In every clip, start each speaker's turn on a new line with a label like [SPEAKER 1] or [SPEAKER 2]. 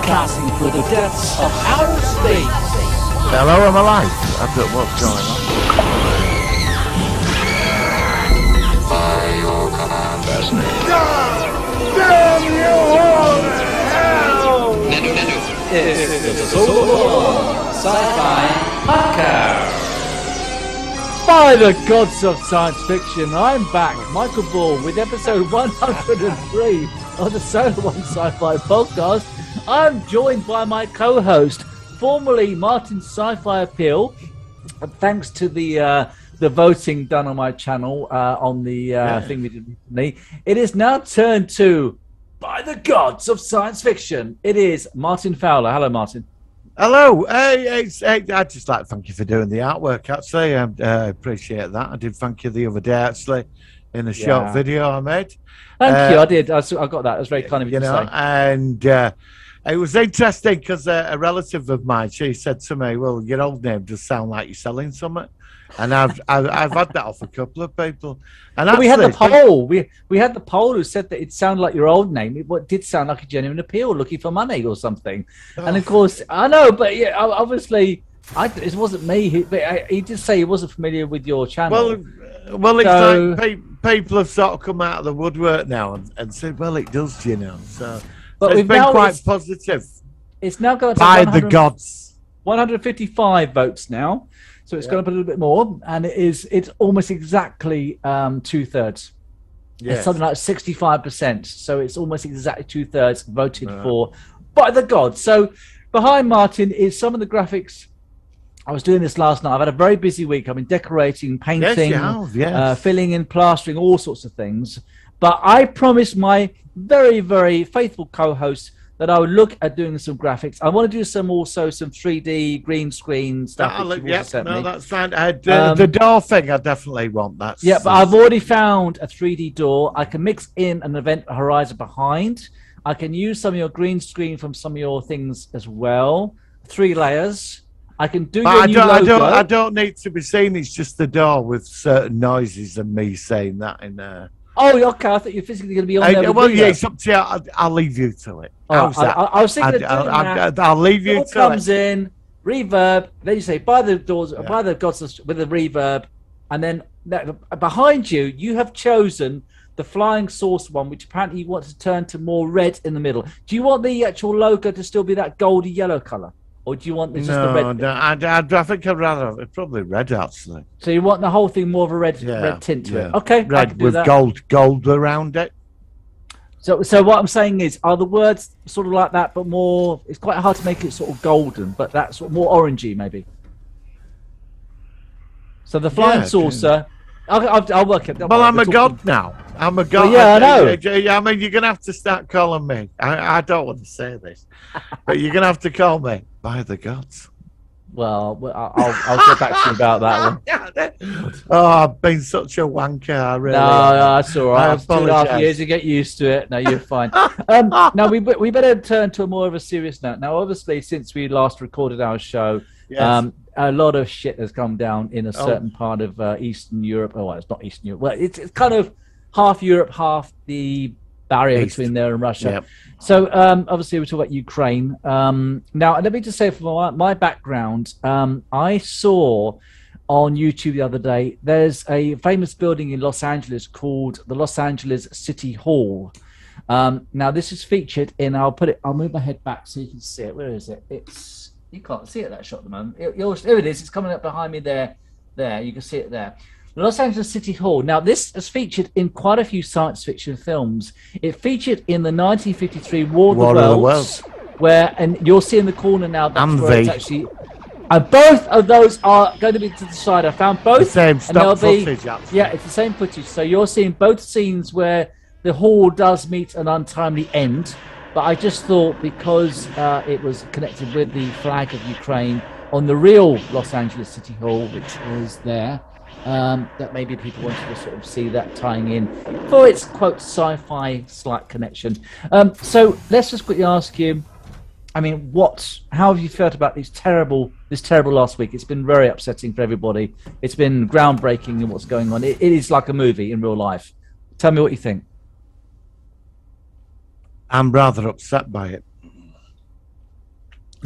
[SPEAKER 1] Broadcasting for the depths of outer space.
[SPEAKER 2] Hello, I'm alive. I don't know what's going on.
[SPEAKER 3] By your command, fascinating.
[SPEAKER 2] Damn you all to hell!
[SPEAKER 1] It's the Solar Sci-Fi Podcast. By the gods of science fiction, I'm back, Michael Ball, with episode 103 of the Solar One Sci-Fi Podcast. I'm joined by my co-host, formerly Martin Sci-Fi Appeal. Thanks to the voting done on my channel on the thing we did recently, it is now turned to by the gods of science fiction. It is Martin Fowler. Hello, Martin.
[SPEAKER 2] Hello. Hey, I'd just like to thank you for doing the artwork, actually. I appreciate that. I did thank you the other day, actually, in a short video I made.
[SPEAKER 1] Thank you. I did. I got that. It was very kind of you to say.
[SPEAKER 2] And it was interesting because a relative of mine, she said to me, well, your old name does sound like you're selling something. And I've had that off a couple of people. And
[SPEAKER 1] we had the poll. We had the poll who said that it sounded like your old name. It did sound like a genuine appeal, looking for money or something. Oh. And of course, I know, but yeah, obviously, it wasn't me. He did say he wasn't familiar with your channel.
[SPEAKER 2] Well, it's like people have sort of come out of the woodwork now and said, well, it does, you know. So it's been quite positive.
[SPEAKER 1] It's now going to
[SPEAKER 2] by the gods.
[SPEAKER 1] 155 votes now. So it's gone up a little bit more, and it's almost exactly 2/3. Yes. It's something like 65%. So it's almost exactly 2/3 voted for by the gods. So behind Martin is some of the graphics. I was doing this last night. I've had a very busy week. I've been decorating, painting, filling in, plastering, all sorts of things. But I promised my very, very faithful co-host that I would look at doing some graphics. I want to do some 3D green screen stuff.
[SPEAKER 2] That's fine. The door thing, I definitely want that.
[SPEAKER 1] Yeah, but I've already found a 3D door. I can mix in an event horizon behind. I can use some of your green screen from some of your things as well. 3 layers. I can do your new logo.
[SPEAKER 2] I don't need to be seen. It's just the door with certain noises and me saying that in there.
[SPEAKER 1] Oh, okay. I thought you're physically going to be on there.
[SPEAKER 2] Well, yeah, it's up to you. I'll leave you to it. How's that?
[SPEAKER 1] I was thinking
[SPEAKER 2] I'll leave you to it.
[SPEAKER 1] Comes in, reverb. Then you say, by the doors, by the gods with the reverb. And then behind you, you have chosen the flying saucer one, which apparently you want to turn to more red in the middle. Do you want the actual logo to still be that goldy yellow color? Or do you want just the red?
[SPEAKER 2] No, I think I'd rather have it probably red, actually.
[SPEAKER 1] So you want the whole thing more of a red tint to it? Okay,
[SPEAKER 2] red with gold around it.
[SPEAKER 1] So what I'm saying is, are the words sort of like that, but more? It's quite hard to make it sort of golden, but that's sort of more orangey, maybe. So the flying saucer. I'll work it.
[SPEAKER 2] Well, I'm a god now. I'm a god.
[SPEAKER 1] Well, yeah, I know.
[SPEAKER 2] I mean, you're gonna have to start calling me. I don't want to say this, but you're gonna have to call me by the gods.
[SPEAKER 1] Well, I'll get back to you about that one.
[SPEAKER 2] Oh, I've been such a wanker. I really.
[SPEAKER 1] No, that's all right. 2.5 years to get used to it. No, you're fine. Now we better turn to a more of a serious note. Now, obviously, since we last recorded our show, a lot of shit has come down in a certain part of Eastern Europe. Oh, well, it's not Eastern Europe. Well, it's kind of half Europe, half the barrier between there and Russia. Yep. So obviously we talk about Ukraine. Now, let me just say from my background, I saw on YouTube the other day, there's a famous building in Los Angeles called the Los Angeles City Hall. Now, this is featured in, I'll move my head back so you can see it. Where is it? You can't see it, that shot at the moment. Here it is. It's coming up behind me there. There, you can see it there. Los Angeles City Hall. Now, this is featured in quite a few science fiction films. It featured in the 1953 War of the Worlds, where, and you'll see in the corner now, that's where it's actually... And both of those are going to be to the side. I found both.
[SPEAKER 2] The same stock footage, actually.
[SPEAKER 1] Yeah, it's the same footage. So you're seeing both scenes where the hall does meet an untimely end. But I just thought because it was connected with the flag of Ukraine on the real Los Angeles City Hall, which is there, that maybe people wanted to sort of see that tying in for its, quote, sci-fi slight connection. So let's just quickly ask you, I mean, how have you felt about this terrible last week? It's been very upsetting for everybody. It's been groundbreaking in what's going on. It is like a movie in real life. Tell me what you think.
[SPEAKER 2] I'm rather upset by it.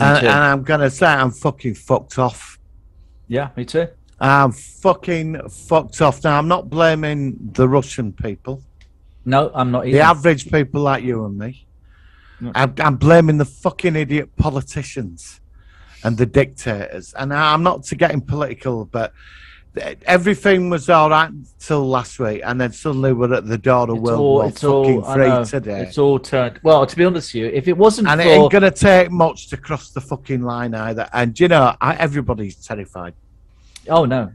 [SPEAKER 2] And I'm going to say I'm fucking fucked off.
[SPEAKER 1] Yeah, me too.
[SPEAKER 2] I'm fucking fucked off. Now, I'm not blaming the Russian people.
[SPEAKER 1] No, I'm not either.
[SPEAKER 2] The average people like you and me. No. I'm blaming the fucking idiot politicians and the dictators. And I'm not to getting political, but everything was all right until last week, and then suddenly we're at the door of World War fucking free today.
[SPEAKER 1] It's all turned. Well, to be honest with you, if it wasn't
[SPEAKER 2] and it ain't going to take much to cross the fucking line either. And, you know, everybody's terrified.
[SPEAKER 1] Oh, no.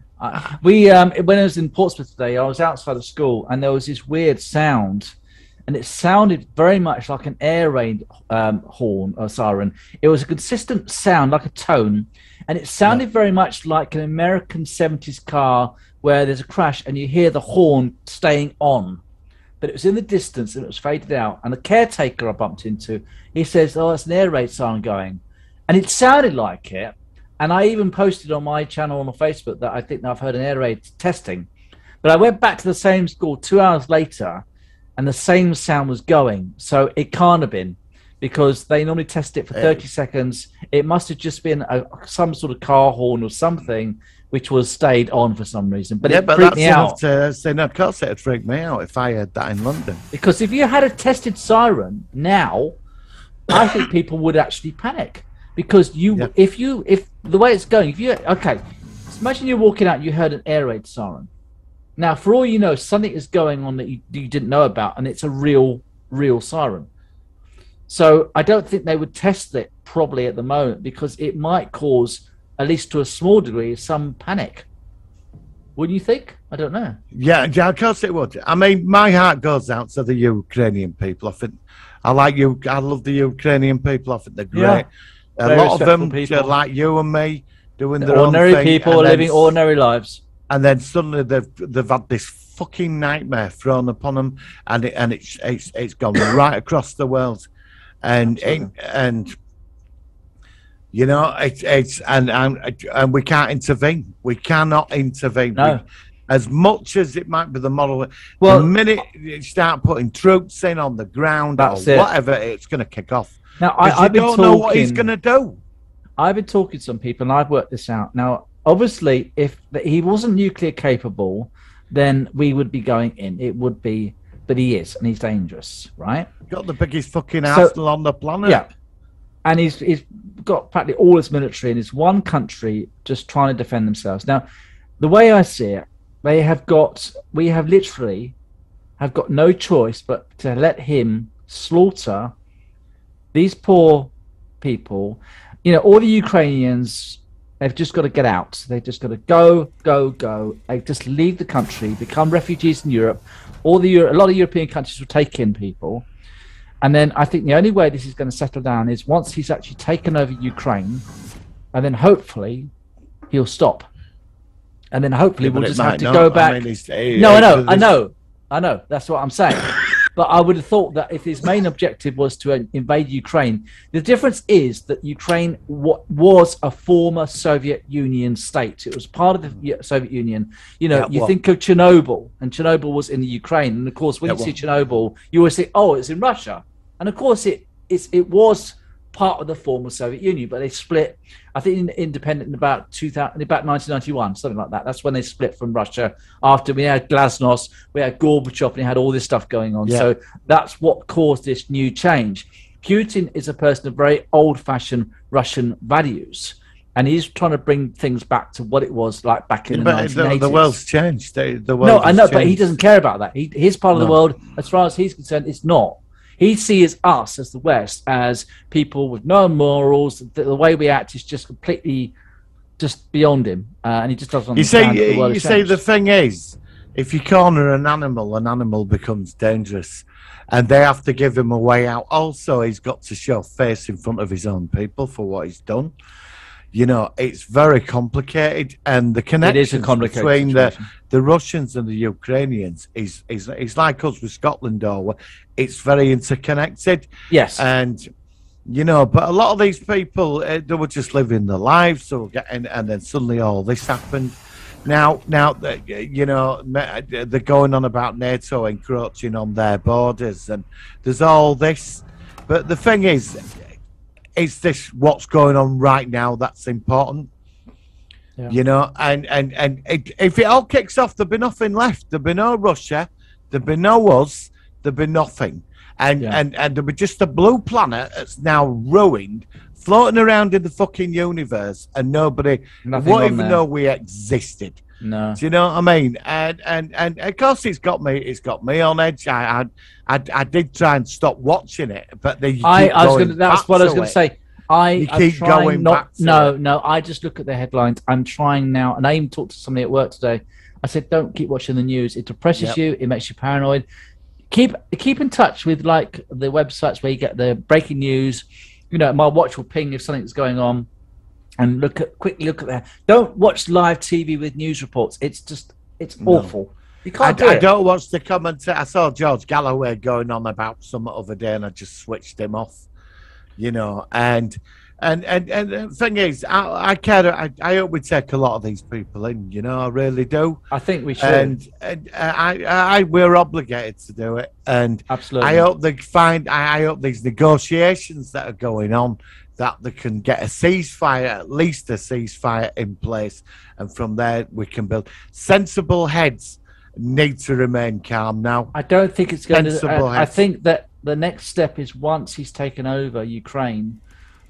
[SPEAKER 1] When I was in Portsmouth today, I was outside of school, and there was this weird sound, and it sounded very much like an air raid horn or siren. It was a consistent sound, like a tone, and it sounded very much like an American 70s car where there's a crash and you hear the horn staying on. But it was in the distance and it was faded out. And the caretaker I bumped into, he says, oh, it's an air raid siren going. And it sounded like it. And I even posted on my channel on Facebook that I think I've heard an air raid testing. But I went back to the same school 2 hours later and the same sound was going. So it can't have been, because they normally test it for 30 seconds. It must have just been some sort of car horn or something which was stayed on for some reason. But it freaked me out.
[SPEAKER 2] To say, no, of course it would freak me out if I heard that in London.
[SPEAKER 1] Because if you had a tested siren now, I think people would actually panic. Because if the way it's going, imagine you're walking out, you heard an air raid siren. Now, for all you know, something is going on that you didn't know about, and it's a real siren. So I don't think they would test it probably at the moment, because it might cause, at least to a small degree, some panic. Wouldn't you think? I don't know.
[SPEAKER 2] Yeah, of course it would. I mean, my heart goes out to the Ukrainian people. I love the Ukrainian people. I think they're great. Yeah, a lot of them are like you and me, doing their own thing.
[SPEAKER 1] Ordinary people living ordinary lives.
[SPEAKER 2] And then suddenly they've had this fucking nightmare thrown upon them, and it's gone right across the world. And you know, and we can't intervene. We cannot intervene.
[SPEAKER 1] No.
[SPEAKER 2] As much as it might be the model, the minute you start putting troops in on the ground or whatever, it's going to kick off.
[SPEAKER 1] Now, I don't know
[SPEAKER 2] what he's going to do.
[SPEAKER 1] I've been talking to some people, and I've worked this out. Now, obviously, if he wasn't nuclear capable, then we would be going in. It would be, but he is, and he's dangerous, right?
[SPEAKER 2] Got the biggest fucking arsenal on the planet.
[SPEAKER 1] Yeah, and he's got practically all his military in his one country, just trying to defend themselves. Now, the way I see it, we have literally got no choice but to let him slaughter these poor people. You know, all the Ukrainians, they've just got to get out. They've just got to go. They just leave the country, become refugees in Europe. A lot of European countries will take in people. And then I think the only way this is going to settle down is once he's actually taken over Ukraine, and then hopefully he'll stop. And then hopefully we'll just have to go back. I know. That's what I'm saying. But I would have thought that if his main objective was to invade Ukraine, the difference is that Ukraine was a former Soviet Union state. It was part of the Soviet Union. You know, think of Chernobyl, and Chernobyl was in the Ukraine. And of course, when you see Chernobyl, you always think, oh, it's in Russia. And of course, it was part of the former Soviet Union, but they split. I think independent in about 1991, something like that. That's when they split from Russia. After we had Glasnost, we had Gorbachev, and he had all this stuff going on. Yeah. So that's what caused this new change. Putin is a person of very old-fashioned Russian values, and he's trying to bring things back to what it was like back in the 1980s.
[SPEAKER 2] The world's changed.
[SPEAKER 1] I know, but he doesn't care about that. His part of the world, as far as he's concerned, it's not. He sees us as the West as people with no morals. The way we act is just completely just beyond him, and he just doesn't understand.
[SPEAKER 2] You see, the thing is, if you corner an animal becomes dangerous, and they have to give him a way out. Also, he's got to show face in front of his own people for what he's done. You know, it's very complicated, and the connection between the Russians and the Ukrainians is like us with Scotland, or it's very interconnected.
[SPEAKER 1] Yes,
[SPEAKER 2] and you know, but a lot of these people they were just living their lives, and then suddenly all this happened. Now, you know, they're going on about NATO encroaching on their borders, and there's all this. But the thing is, it's this what's going on right now that's important. Yeah. You know, and if it all kicks off, there'll be nothing left. There'll be no Russia, there'll be no us, there'll be nothing. And there'll be just a blue planet that's now ruined, floating around in the fucking universe, and nobody won't even know we existed.
[SPEAKER 1] No.
[SPEAKER 2] Do you know what I mean? And of course it's got me on edge. I did try and stop watching it, but
[SPEAKER 1] that's what I was going to say. I keep going back to it. No, I just look at the headlines. I'm trying now, and I even talked to somebody at work today. I said, don't keep watching the news. It depresses you. It makes you paranoid. Keep in touch with like the websites where you get the breaking news. You know, my watch will ping if something's going on, and quickly look at that. Don't watch live TV with news reports. It's awful. You can't do it.
[SPEAKER 2] I don't watch the commentary. I saw George Galloway going on about some other day, and I just switched him off. You know, and the thing is, I hope we take a lot of these people in. You know, I really do.
[SPEAKER 1] I think we should.
[SPEAKER 2] And we're obligated to do it. And
[SPEAKER 1] absolutely,
[SPEAKER 2] I hope I hope these negotiations that are going on, that they can get a ceasefire, at least a ceasefire in place, and from there we can build. Sensible heads need to remain calm now.
[SPEAKER 1] I don't think it's going to. I think that the next step is once he's taken over Ukraine,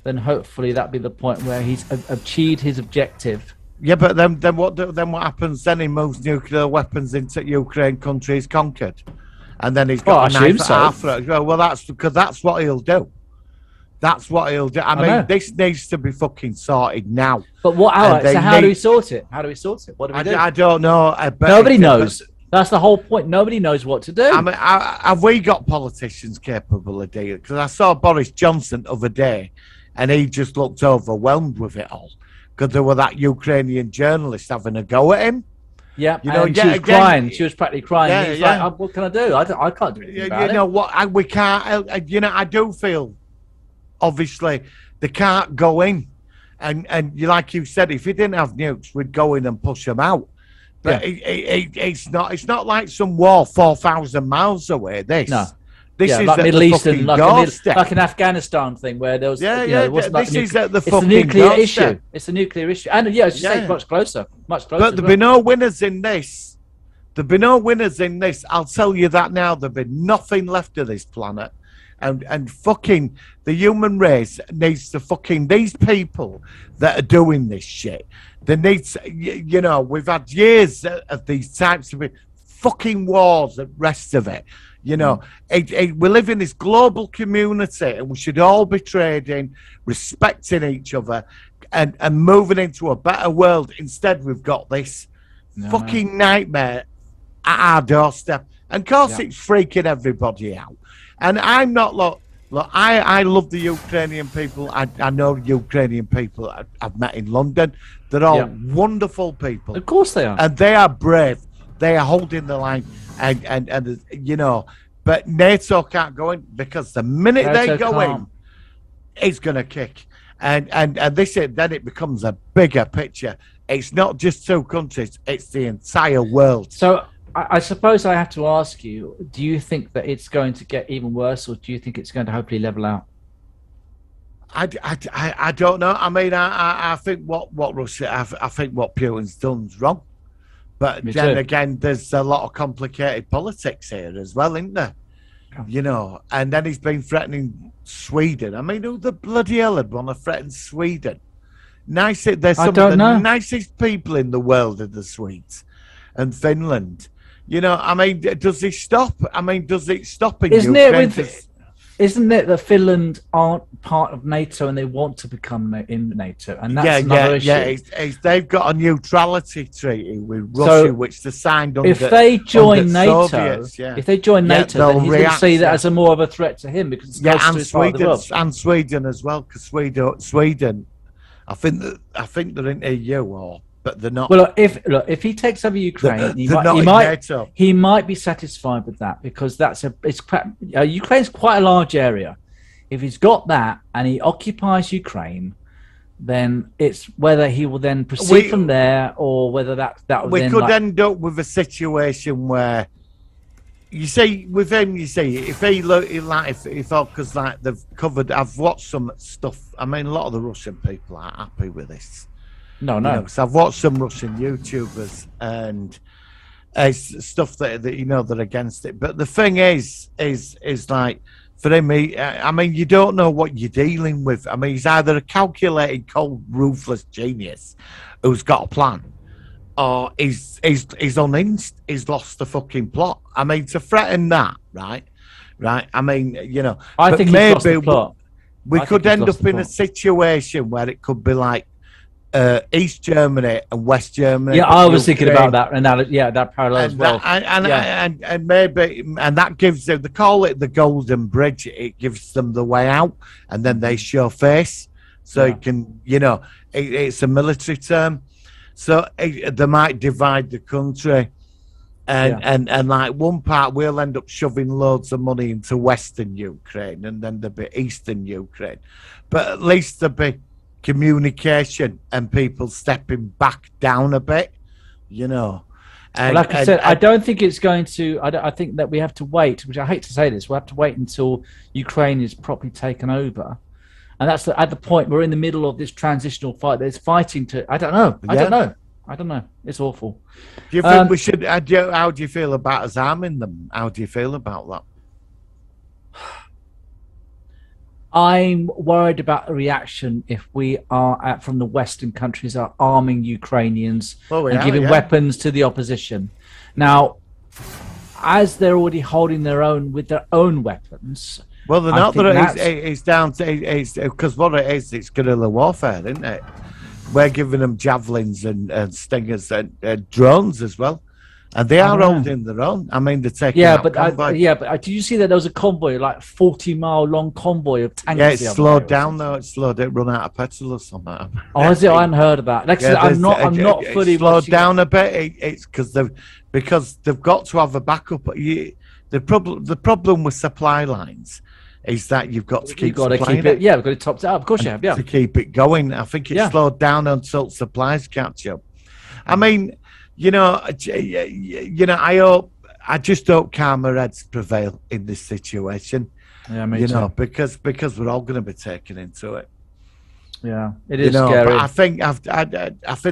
[SPEAKER 1] then hopefully that'll be the point where he's achieved his objective.
[SPEAKER 2] Yeah, but then what happens then? He moves nuclear weapons into Ukraine, countries conquered, and then he's got a knife after it. Well, that's because that's what he'll do. That's what he'll do. I mean, this needs to be fucking sorted now.
[SPEAKER 1] But how do we sort it? How do we sort it? What do we do?
[SPEAKER 2] I don't know.
[SPEAKER 1] Nobody knows. That's the whole point. Nobody knows what to do.
[SPEAKER 2] I mean, have we got politicians capable of doing it? Because I saw Boris Johnson the other day, and he just looked overwhelmed with it all. Because there were that Ukrainian journalist having a go at him.
[SPEAKER 1] Yeah, you know, she was crying. She was practically crying. Yeah, He's like, what can I do? I can't do anything about it.
[SPEAKER 2] You know what? We can't. You know, I do feel, obviously, they can't go in. And like you said, if he didn't have nukes, we'd go in and push them out. But it's not like some war 4,000 miles away. This is
[SPEAKER 1] like
[SPEAKER 2] at
[SPEAKER 1] Middle
[SPEAKER 2] the
[SPEAKER 1] Eastern, like an Afghanistan thing where there was
[SPEAKER 2] this is at the
[SPEAKER 1] it's a nuclear issue. It's a nuclear issue, and as you say, much closer. But
[SPEAKER 2] there'll be no winners in this. There'll be no winners in this. I'll tell you that now. There'll be nothing left of this planet. And fucking the human race needs to fucking these people that are doing this shit. They need to, you know, we've had years of these types of fucking wars and rest of it. You know, we live in this global community, and we should all be trading, respecting each other, and moving into a better world. Instead, we've got this fucking nightmare at our doorstep. And of course, it's freaking everybody out. And I'm not look. I love the Ukrainian people. I know Ukrainian people I've met in London. They're all wonderful people.
[SPEAKER 1] Of course they are.
[SPEAKER 2] And they are brave. They are holding the line. And you know, but NATO can't go in because the minute they go in, it's going to kick. And then it becomes a bigger picture. It's not just two countries. It's the entire world.
[SPEAKER 1] So I suppose I have to ask you, do you think that it's going to get even worse, or do you think it's going to hopefully level out?
[SPEAKER 2] I don't know. I mean, I think what Russia, I think what Putin's done's wrong. But then again, there's a lot of complicated politics here as well, isn't there? Yeah. You know, and then he's been threatening Sweden. I mean, who the bloody hell would want to threaten Sweden? They're some of the nicest people in the world are the Swedes and Finland. You know, I mean, does it stop? I mean, does it stop in Ukraine?
[SPEAKER 1] Isn't it that Finland aren't part of NATO and they want to become in NATO? And that's another issue.
[SPEAKER 2] Yeah, they've got a neutrality treaty with Russia, which they signed under.
[SPEAKER 1] If they join NATO, then he's going to see that as a more of a threat to him because it's close to his part of the world.
[SPEAKER 2] And Sweden as well, because Sweden, I think they're in EU but they're not.
[SPEAKER 1] Well, if he takes over Ukraine, he might be satisfied with that because Ukraine's quite a large area. If he's got that and he occupies Ukraine, then it's whether he will then proceed from there or whether that
[SPEAKER 2] we could end up with a situation where you see, with him, you see, if he look like if because like they've covered, I've watched some stuff. I mean, a lot of the Russian people aren't happy with this.
[SPEAKER 1] No.
[SPEAKER 2] Because I've watched some Russian YouTubers and stuff that they're against it. But the thing is like for him, I mean, you don't know what you're dealing with. I mean, he's either a calculated, cold, ruthless genius who's got a plan, or he's unhinged. He's lost the fucking plot. I mean, to threaten that, right? I mean,
[SPEAKER 1] I think maybe lost the plot.
[SPEAKER 2] We could end up in a situation where it could be like East Germany and West Germany.
[SPEAKER 1] Yeah, I was thinking about that analogy. Yeah, that parallel as well.
[SPEAKER 2] And maybe that gives them, they call it the Golden Bridge. It gives them the way out, and then they show face. So you can, it's a military term. So they might divide the country, and like one part we'll end up shoving loads of money into Western Ukraine, and then there'll be Eastern Ukraine. But at least there'll be communication and people stepping back down a bit, And,
[SPEAKER 1] like I said, I don't think it's going to. I think that we have to wait. Which I hate to say this, we'll have to wait until Ukraine is properly taken over. And that's at the point we're in the middle of this transitional fight. There's fighting to. I don't know. I don't know. It's awful.
[SPEAKER 2] Do you think we should? How do you feel about us arming them? How do you feel about that?
[SPEAKER 1] I'm worried about the reaction if we are from the Western countries are arming Ukrainians and giving weapons to the opposition. Now, as they're already holding their own with their own weapons.
[SPEAKER 2] Well, they're not. It's down to because what it is, it's guerrilla warfare, isn't it? We're giving them javelins and stingers and drones as well, and they are holding their own. I mean, they're taking
[SPEAKER 1] but did you see that there was a convoy, like 40-mile long convoy of tanks?
[SPEAKER 2] Yeah, it's slowed down though. It run out of petrol or something.
[SPEAKER 1] Oh, is it? I hadn't heard about. Like, I'm not fully
[SPEAKER 2] slowed down a bit. It's because they've got to have a backup. The problem with supply lines is that you've got to keep it.
[SPEAKER 1] Yeah, we've got it topped up. Of course you have, yeah.
[SPEAKER 2] To keep it going. I think it's slowed down until supplies catch up. I mean, I just hope calmer heads prevail in this situation.
[SPEAKER 1] Yeah, me too.
[SPEAKER 2] Because we're all going to be taken into it.
[SPEAKER 1] Yeah, it is scary.
[SPEAKER 2] But I think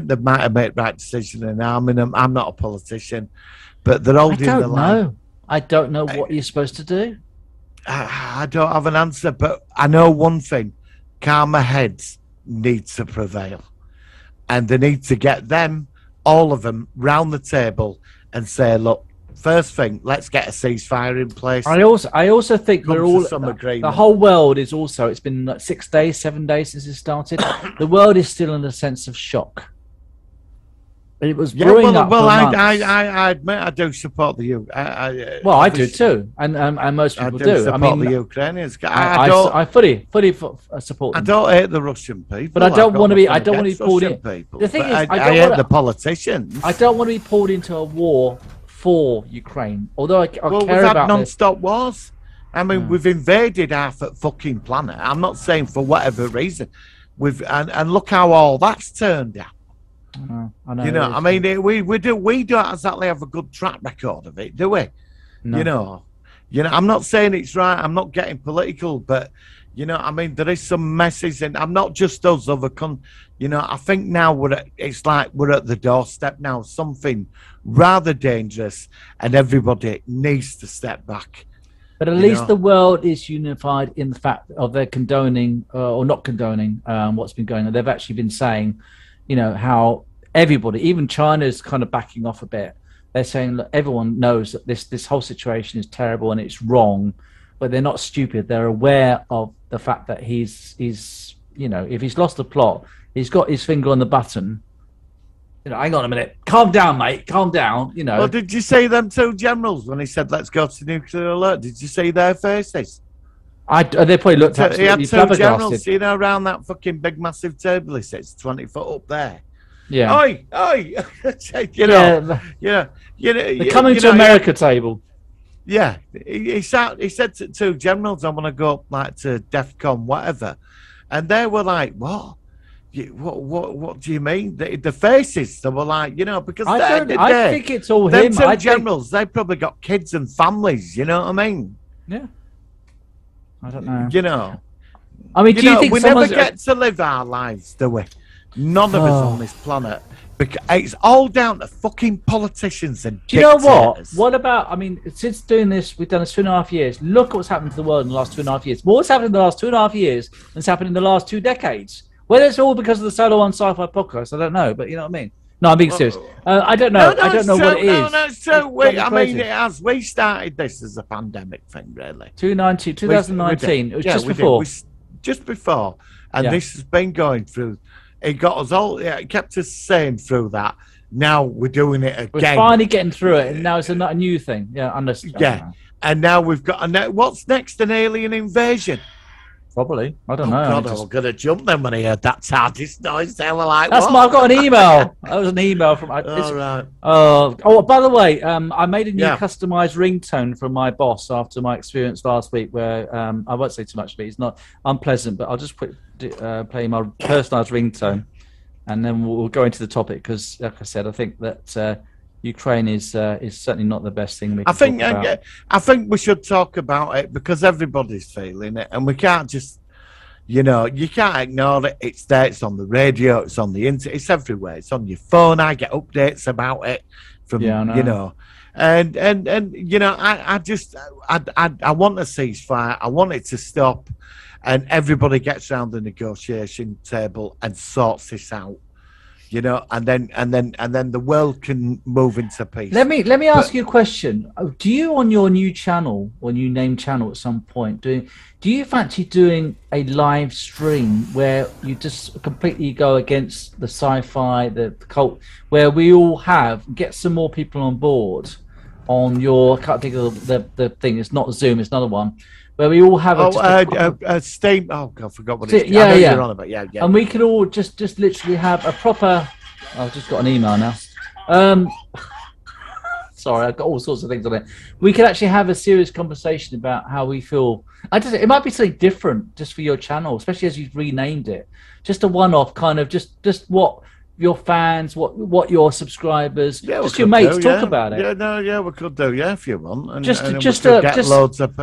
[SPEAKER 2] they might have made the right decision in arming them. I'm not a politician, but they're holding the line.
[SPEAKER 1] I don't know what you're supposed to do.
[SPEAKER 2] I don't have an answer, but I know one thing: calmer heads need to prevail, and they need to get them, all of them, round the table and say, "Look, first thing, let's get a ceasefire in place."
[SPEAKER 1] I also think we're all the whole world is also. It's been like 7 days since it started. The world is still in a sense of shock. It was brewing up.
[SPEAKER 2] Well, I admit I do support the
[SPEAKER 1] I do too, and most people do.
[SPEAKER 2] I mean, the Ukrainians.
[SPEAKER 1] I fully support them.
[SPEAKER 2] I don't hate the Russian people,
[SPEAKER 1] but I don't want to be. I don't want to be pulled in.
[SPEAKER 2] The thing is, I hate the politicians.
[SPEAKER 1] I don't want to be pulled into a war for Ukraine. Although I care about
[SPEAKER 2] we've had non-stop wars. I mean, we've invaded half the fucking planet. I'm not saying for whatever reason. And look how all that's turned out.
[SPEAKER 1] I know.
[SPEAKER 2] I mean, we don't exactly have a good track record of it, do we? No. I'm not saying it's right. I'm not getting political, but I mean, there is some message, and I'm not just those other I think now it's like we're at the doorstep now. Something rather dangerous, and everybody needs to step back.
[SPEAKER 1] But at least the world is unified in the fact of their condoning or not condoning what's been going on. They've actually been saying, how everybody, even China, is kind of backing off a bit. They're saying, look, everyone knows that this whole situation is terrible and it's wrong, but they're not stupid. They're aware of the fact that he's if he's lost the plot, he's got his finger on the button. Hang on a minute. Calm down, mate. Calm down.
[SPEAKER 2] Well, did you see them two generals when he said, let's go to nuclear alert? Did you see their faces?
[SPEAKER 1] They probably looked absolutely flabbergasted.
[SPEAKER 2] He had 2 generals, around that fucking big, massive table. He sits 20 foot up there.
[SPEAKER 1] Yeah.
[SPEAKER 2] Oi!
[SPEAKER 1] The coming to America table.
[SPEAKER 2] Yeah. He said to 2 generals, I want to go up like to DEFCON, whatever. And they were like, what? What do you mean? The faces, they were like, you know, because
[SPEAKER 1] I think it's all
[SPEAKER 2] them
[SPEAKER 1] him.
[SPEAKER 2] two generals, they probably got kids and families. You know what I mean?
[SPEAKER 1] Yeah. I don't know.
[SPEAKER 2] You know.
[SPEAKER 1] I mean, do you think
[SPEAKER 2] we never get to live our lives, do we? None of us on this planet. Because it's all down to fucking politicians and
[SPEAKER 1] do you know what? What about, I mean, since doing this, we've done this 2.5 years. Look at what's happened to the world in the last 2.5 years. What's happened in the last 2.5 years than's happened in the last 2 decades? Whether it's all because of the Solo One Sci-Fi podcast, I don't know, but you know what I mean. No, I'm being serious. I don't know. I don't know what it is.
[SPEAKER 2] No, it's true. I mean, it has. We started this as a pandemic thing, really.
[SPEAKER 1] 2019. It was just before.
[SPEAKER 2] Just before. And this has been going through. It got us all. It kept us sane through that. Now we're doing it again.
[SPEAKER 1] We're finally getting through it, and now it's not a new thing. Yeah, understand.
[SPEAKER 2] Yeah, and now we've got. What's next? An alien invasion.
[SPEAKER 1] Probably. I don't know.
[SPEAKER 2] God, I was going to jump then when I heard that TARDIS noise. They were like,
[SPEAKER 1] I've got an email. That was an email from...
[SPEAKER 2] All right.
[SPEAKER 1] Oh, by the way, I made a new customized ringtone from my boss after my experience last week where I won't say too much, but it's not unpleasant, but I'll just play my personalized ringtone and then we'll go into the topic because, like I said, I think that... Ukraine is certainly not the best thing we can talk about.
[SPEAKER 2] I think we should talk about it because everybody's feeling it, and we can't just, you can't ignore it. It's there. It's on the radio. It's on the internet. It's everywhere. It's on your phone. I get updates about it from, and I want a ceasefire. I want it to stop, and everybody gets around the negotiation table and sorts this out. And then the world can move into peace.
[SPEAKER 1] Let me ask you a question. Do you, on your new channel, or new name channel at some point, do you fancy doing a live stream where you just completely go against the sci-fi, the cult, where we all get some more people on board on your, I can't think of the thing, it's not Zoom, it's another one, where we all have
[SPEAKER 2] Steam. Oh God, I forgot what it is.
[SPEAKER 1] Yeah.
[SPEAKER 2] You're on about. Yeah.
[SPEAKER 1] And we could all just literally have a proper. I've just got an email now. Sorry, I've got all sorts of things on it. We could actually have a serious conversation about how we feel. It might be something different just for your channel, especially as you've renamed it. Just a one-off kind of just what your fans, what your subscribers, just your mates talk about it.
[SPEAKER 2] We could do. Yeah, if you want. And,
[SPEAKER 1] just
[SPEAKER 2] get loads of.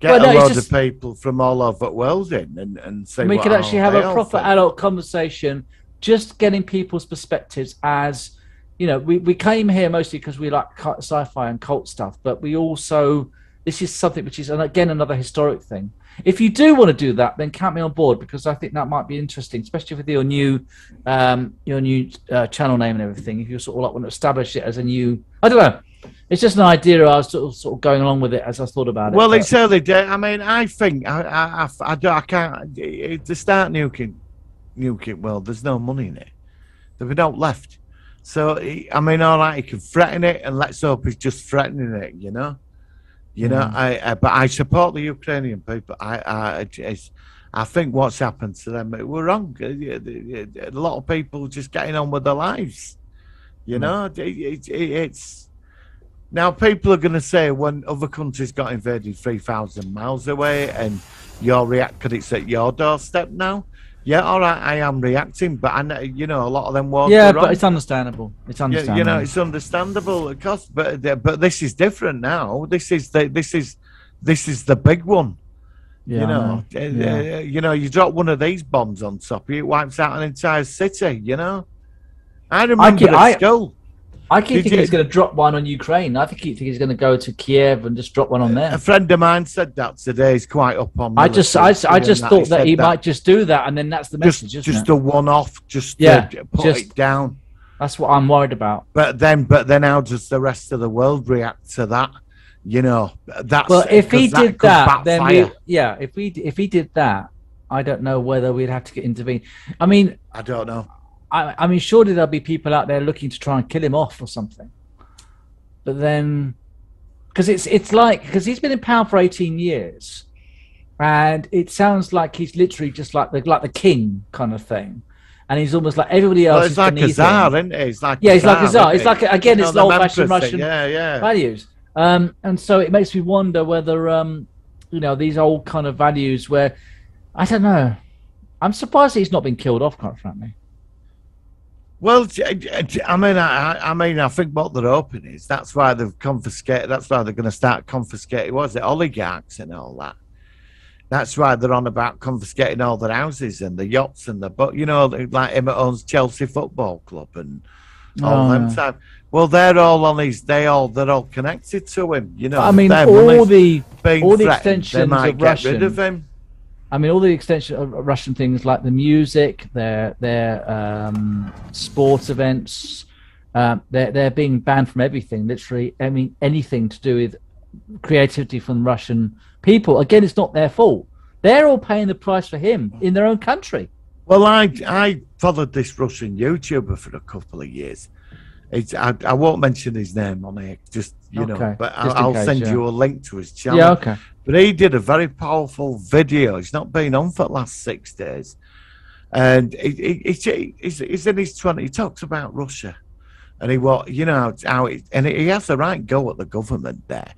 [SPEAKER 2] Loads of people from all over the world in and say
[SPEAKER 1] we could actually have a proper adult conversation, just getting people's perspectives. As we came here mostly because we like sci-fi and cult stuff, but we also, this is something which is, and again, another historic thing. If you do want to do that, then count me on board, because I think that might be interesting, especially with your new channel name and everything. If you sort of like want to establish it as a new, I don't know. It's just an idea. I was sort of going along with it as I thought about it.
[SPEAKER 2] Well, it's early day. I mean, I think I can't. To start nuking. Well, there's no money in it. There's no left. So I mean, all right, you can threaten it, and let's hope he's just threatening it. But I support the Ukrainian people. I think what's happened to them, we're wrong. A lot of people just getting on with their lives. It's. Now, people are going to say when other countries got invaded 3,000 miles away and you're because it's at your doorstep now. Yeah, all right, I am reacting, but a lot of them wars.
[SPEAKER 1] Yeah, but it's understandable. It's understandable.
[SPEAKER 2] It's understandable, of course. But this is different now. This is the big one.
[SPEAKER 1] Yeah,
[SPEAKER 2] you drop one of these bombs on top of you, it wipes out an entire city. I remember at school.
[SPEAKER 1] I keep thinking he's going to drop one on Ukraine. I think he's going to go to Kiev and just drop one on there.
[SPEAKER 2] A friend of mine said that today. He's quite up on.
[SPEAKER 1] I just thought that he might just do that, and then that's the message.
[SPEAKER 2] Just a one-off. Just put it down.
[SPEAKER 1] That's what I'm worried about.
[SPEAKER 2] But then how does the rest of the world react to that? That's.
[SPEAKER 1] Well, if he did that, then if he did that, I don't know whether we'd have to intervene. I mean,
[SPEAKER 2] I don't know.
[SPEAKER 1] I mean, surely there'll be people out there looking to try and kill him off or something. But then, because he's been in power for 18 years, and it sounds like he's literally just like the king kind of thing, and he's almost like everybody else.
[SPEAKER 2] Well, it's like a czar, isn't it? He's like
[SPEAKER 1] he's like a czar. It's like again, it's old-fashioned Russian values, and so it makes me wonder whether these old kind of values where I don't know. I'm surprised he's not been killed off, quite frankly.
[SPEAKER 2] Well, I mean, I think what they're hoping is that's why they've confiscated. That's why they're going to start confiscating. Was it oligarchs and all that? That's why they're on about confiscating all their houses and the yachts and but like him owns Chelsea Football Club and all them type. Well, they're all on his. They're all connected to him.
[SPEAKER 1] I mean, all the extensions of Russian. Rid of him. I mean, all the extension of Russian things like the music, their sports events, they're being banned from everything. Literally, I mean, anything to do with creativity from Russian people. Again, it's not their fault. They're all paying the price for him in their own country.
[SPEAKER 2] Well, I followed this Russian YouTuber for a couple of years. I won't mention his name on here, just but I'll send you a link to his channel.
[SPEAKER 1] Yeah, okay.
[SPEAKER 2] But he did a very powerful video. He's not been on for the last 6 days, and he's in his 20s. He talks about Russia, and he has the right go at the government there,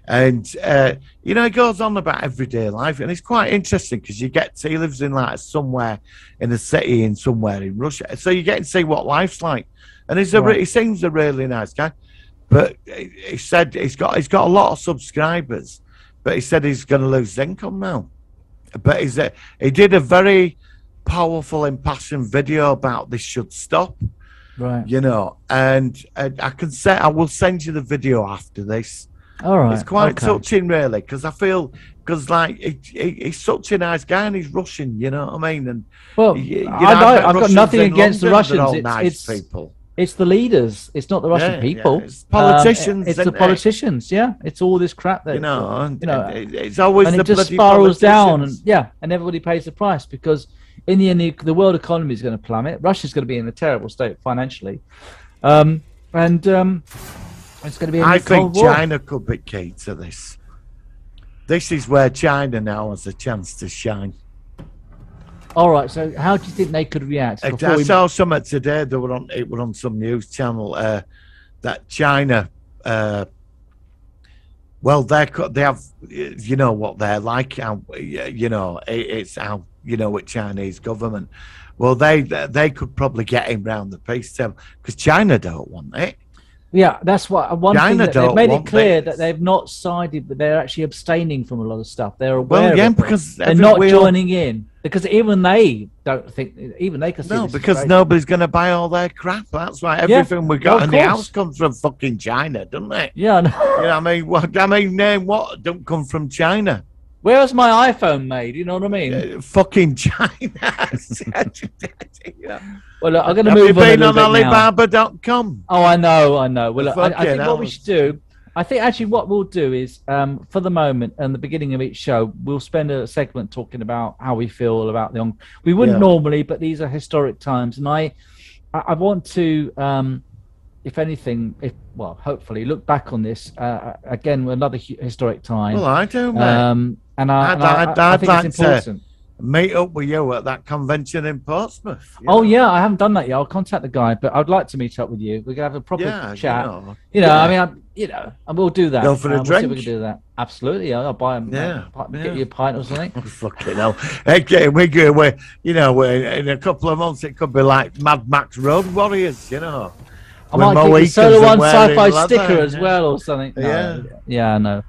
[SPEAKER 2] and he goes on about everyday life, and it's quite interesting because he lives in like somewhere in a city in somewhere in Russia, so you get to see what life's like. And he seems a really nice guy, but he said he's got a lot of subscribers, but he said he's going to lose his income now. But he did a very powerful, impassioned video about this should stop,
[SPEAKER 1] right?
[SPEAKER 2] And I will send you the video after this.
[SPEAKER 1] All right,
[SPEAKER 2] it's quite touching, really, because like he's such a nice guy and he's Russian, you know what I mean? And
[SPEAKER 1] I've got nothing against the Russians.
[SPEAKER 2] It's nice people.
[SPEAKER 1] It's the leaders. It's not the Russian people.
[SPEAKER 2] Yeah. It's politicians.
[SPEAKER 1] It's the politicians. Yeah, it's all this crap that
[SPEAKER 2] it's always
[SPEAKER 1] and
[SPEAKER 2] the
[SPEAKER 1] it just spirals down, and everybody pays the price because in the end the world economy is going to plummet. Russia's going to be in a terrible state financially, and it's going to be.
[SPEAKER 2] I think China could be key to this. This is where China now has a chance to shine.
[SPEAKER 1] All right, so how do you think they could react?
[SPEAKER 2] I saw something today. It were on some news channel that China. Well, they have, what they're like. It's how with Chinese government. Well, they could probably get him round the peace table because China don't want it.
[SPEAKER 1] Yeah, that's what one thing that they've made it clear that they've not sided, but they're actually abstaining from a lot of stuff. They're aware of it,
[SPEAKER 2] because
[SPEAKER 1] they're not joining in because even they don't think they can.
[SPEAKER 2] No, because nobody's going to buy all their crap. That's why everything we got in the house comes from fucking China, doesn't it?
[SPEAKER 1] Yeah,
[SPEAKER 2] name what don't come from China.
[SPEAKER 1] Where's my iPhone made? You know what I mean?
[SPEAKER 2] Fucking China.
[SPEAKER 1] Well, look, I'm going to move on.
[SPEAKER 2] Have you been on Alibaba.com?
[SPEAKER 1] Oh, I know. Well, look, I think what we should do, I think actually what we'll do is, for the moment, and the beginning of each show, we'll spend a segment talking about how we feel about we wouldn't normally, but these are historic times, and I want to, if anything, hopefully look back on this again, another historic time.
[SPEAKER 2] Well, I do, mate.
[SPEAKER 1] And I think it's important.
[SPEAKER 2] Meet up with you at that convention in Portsmouth.
[SPEAKER 1] Yeah, I haven't done that yet. I'll contact the guy, but I'd like to meet up with you. We're gonna have a proper chat. And we'll do that.
[SPEAKER 2] Go for a drink.
[SPEAKER 1] We'll see if we can do that. Absolutely, I'll buy him. Get you a pint or something.
[SPEAKER 2] Fucking hell. Okay, we're in a couple of months. It could be like Mad Max Road Warriors. I
[SPEAKER 1] might get the Solo One Sci-Fi sticker as well or something. I know.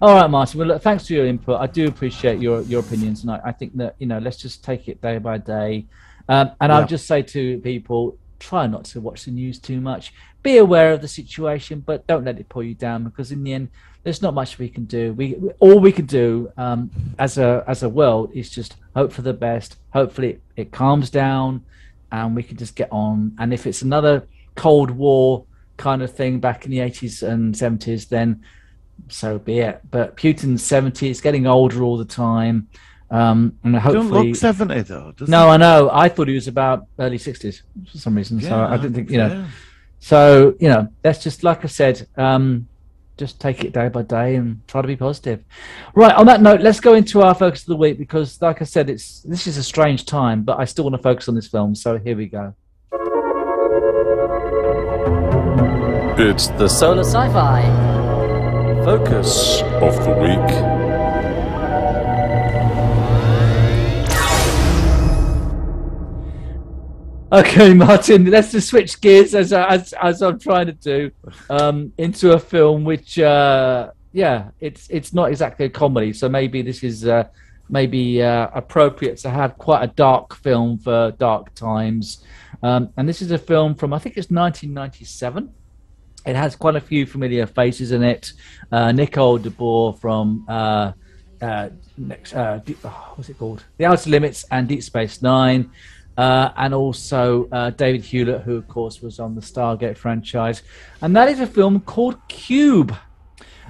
[SPEAKER 1] All right, Martin. Well, look, thanks for your input. I do appreciate your opinions, and I think that let's just take it day by day. I'll just say to people, try not to watch the news too much. Be aware of the situation, but don't let it pull you down because in the end, there's not much we can do. All we can do as a world is just hope for the best. Hopefully, it calms down, and we can just get on. And if it's another Cold War kind of thing back in the 80s and 70s, then so be it. But Putin's 70, he's getting older all the time. And hopefully,
[SPEAKER 2] don't look 70 though, does
[SPEAKER 1] No, I know. I thought he was about early 60s for some reason. So I didn't think, So, that's just like I said, just take it day by day and try to be positive. Right, on that note, let's go into our focus of the week because, like I said, this is a strange time, but I still want to focus on this film. So here we go.
[SPEAKER 3] It's the
[SPEAKER 1] Solar Sci-Fi
[SPEAKER 3] Focus of the Week.
[SPEAKER 1] Okay, Martin, let's just switch gears as I'm trying to do into a film which, it's not exactly a comedy. So maybe this is appropriate to have quite a dark film for dark times. And this is a film from, I think it's 1997. It has quite a few familiar faces in it. Nicole DeBoer from what's it called? The Outer Limits and Deep Space Nine. And also David Hewlett, who, of course, was on the Stargate franchise. And that is a film called Cube.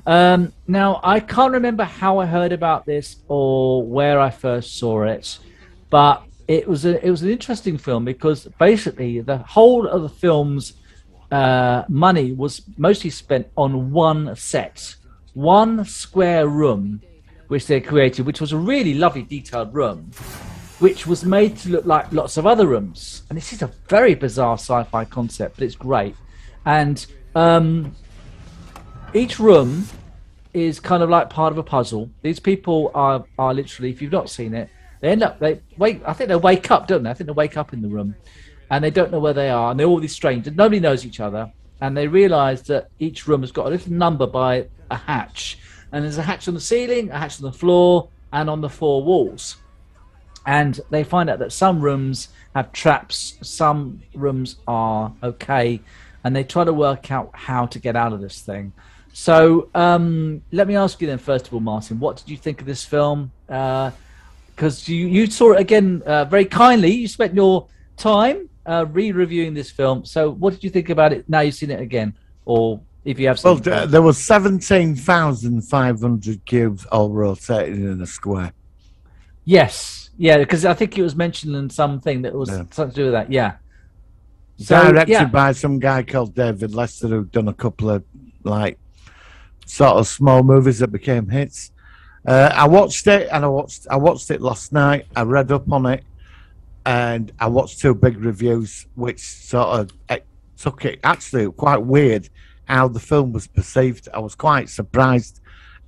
[SPEAKER 1] Now, I can't remember how I heard about this or where I first saw it, but it was an interesting film because basically the whole of the film's money was mostly spent on one set, one square room, which they created, which was a really lovely detailed room, which was made to look like lots of other rooms. And this is a very bizarre sci-fi concept, but it's great. And each room is kind of like part of a puzzle. These people are literally, if you've not seen it, I think they wake up, don't they? I think they wake up in the room and they don't know where they are. And they're all these strangers. Nobody knows each other. And they realize that each room has got a little number by a hatch. And there's a hatch on the ceiling, a hatch on the floor, and on the four walls. And they find out that some rooms have traps, some rooms are okay, and they try to work out how to get out of this thing. So let me ask you then, first of all, Martin, what did you think of this film? Because you saw it again very kindly. You spent your time re-reviewing this film. So what did you think about it now you've seen it again? Or if you have seen it?
[SPEAKER 2] There was 17,500 cubes all rotated in a square.
[SPEAKER 1] Yes. Yeah, because I think it was mentioned in something that was something to do with that. Yeah.
[SPEAKER 2] So, directed by some guy called David Lester, who'd done a couple of sort of small movies that became hits. I watched it, and I watched it last night. I read up on it, and I watched two big reviews, which sort of took it. Actually, quite weird how the film was perceived. I was quite surprised,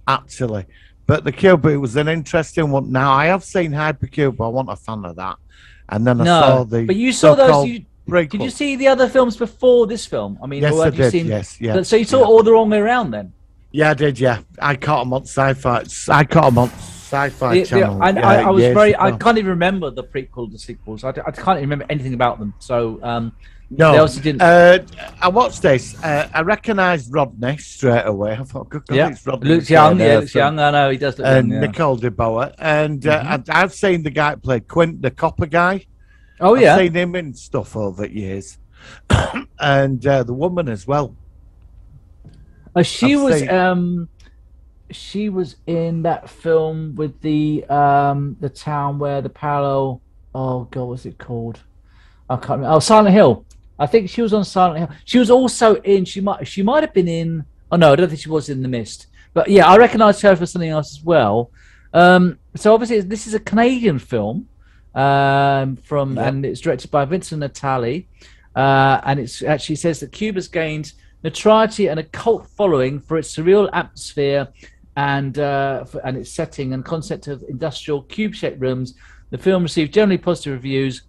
[SPEAKER 2] actually. But the Cube, it was an interesting one. Now, I have seen Hypercube. I wasn't a fan of that. And then I saw the...
[SPEAKER 1] But you saw those... Did you see the other films before this film? I mean,
[SPEAKER 2] yes, I did. Yes.
[SPEAKER 1] So you saw it all the wrong way around then?
[SPEAKER 2] Yeah, I did, yeah. I caught them on Sci-Fi. Channel.
[SPEAKER 1] I was very... I can't even remember the prequel, the sequels. I can't even remember anything about them. So...
[SPEAKER 2] No, didn't. I watched this. I recognised Rodney straight away. I thought, good God, it's Rodney.
[SPEAKER 1] Looks young, looks young. I know, he does look young.
[SPEAKER 2] And Nicole DeBoer. And I've seen the guy that played Quint, the copper guy.
[SPEAKER 1] Oh, yeah.
[SPEAKER 2] I've seen him in stuff over the years. And the woman as well.
[SPEAKER 1] She was in that film with the town where the parallel... Oh, God, what's it called? I can't remember. Oh, Silent Hill. I think she was on Silent Hill. She was also in. She might have been in. Oh no, I don't think she was in The Mist. But yeah, I recognised her for something else as well. So obviously, this is a Canadian film and it's directed by Vincent Natali, and it actually says that Cube has gained notoriety and a cult following for its surreal atmosphere and its setting and concept of industrial cube-shaped rooms. The film received generally positive reviews